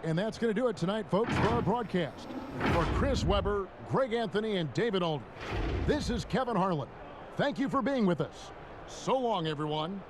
And that's going to do it tonight, folks, for our broadcast. For Chris Webber, Greg Anthony, and David Aldridge, this is Kevin Harlan. Thank you for being with us. So long, everyone.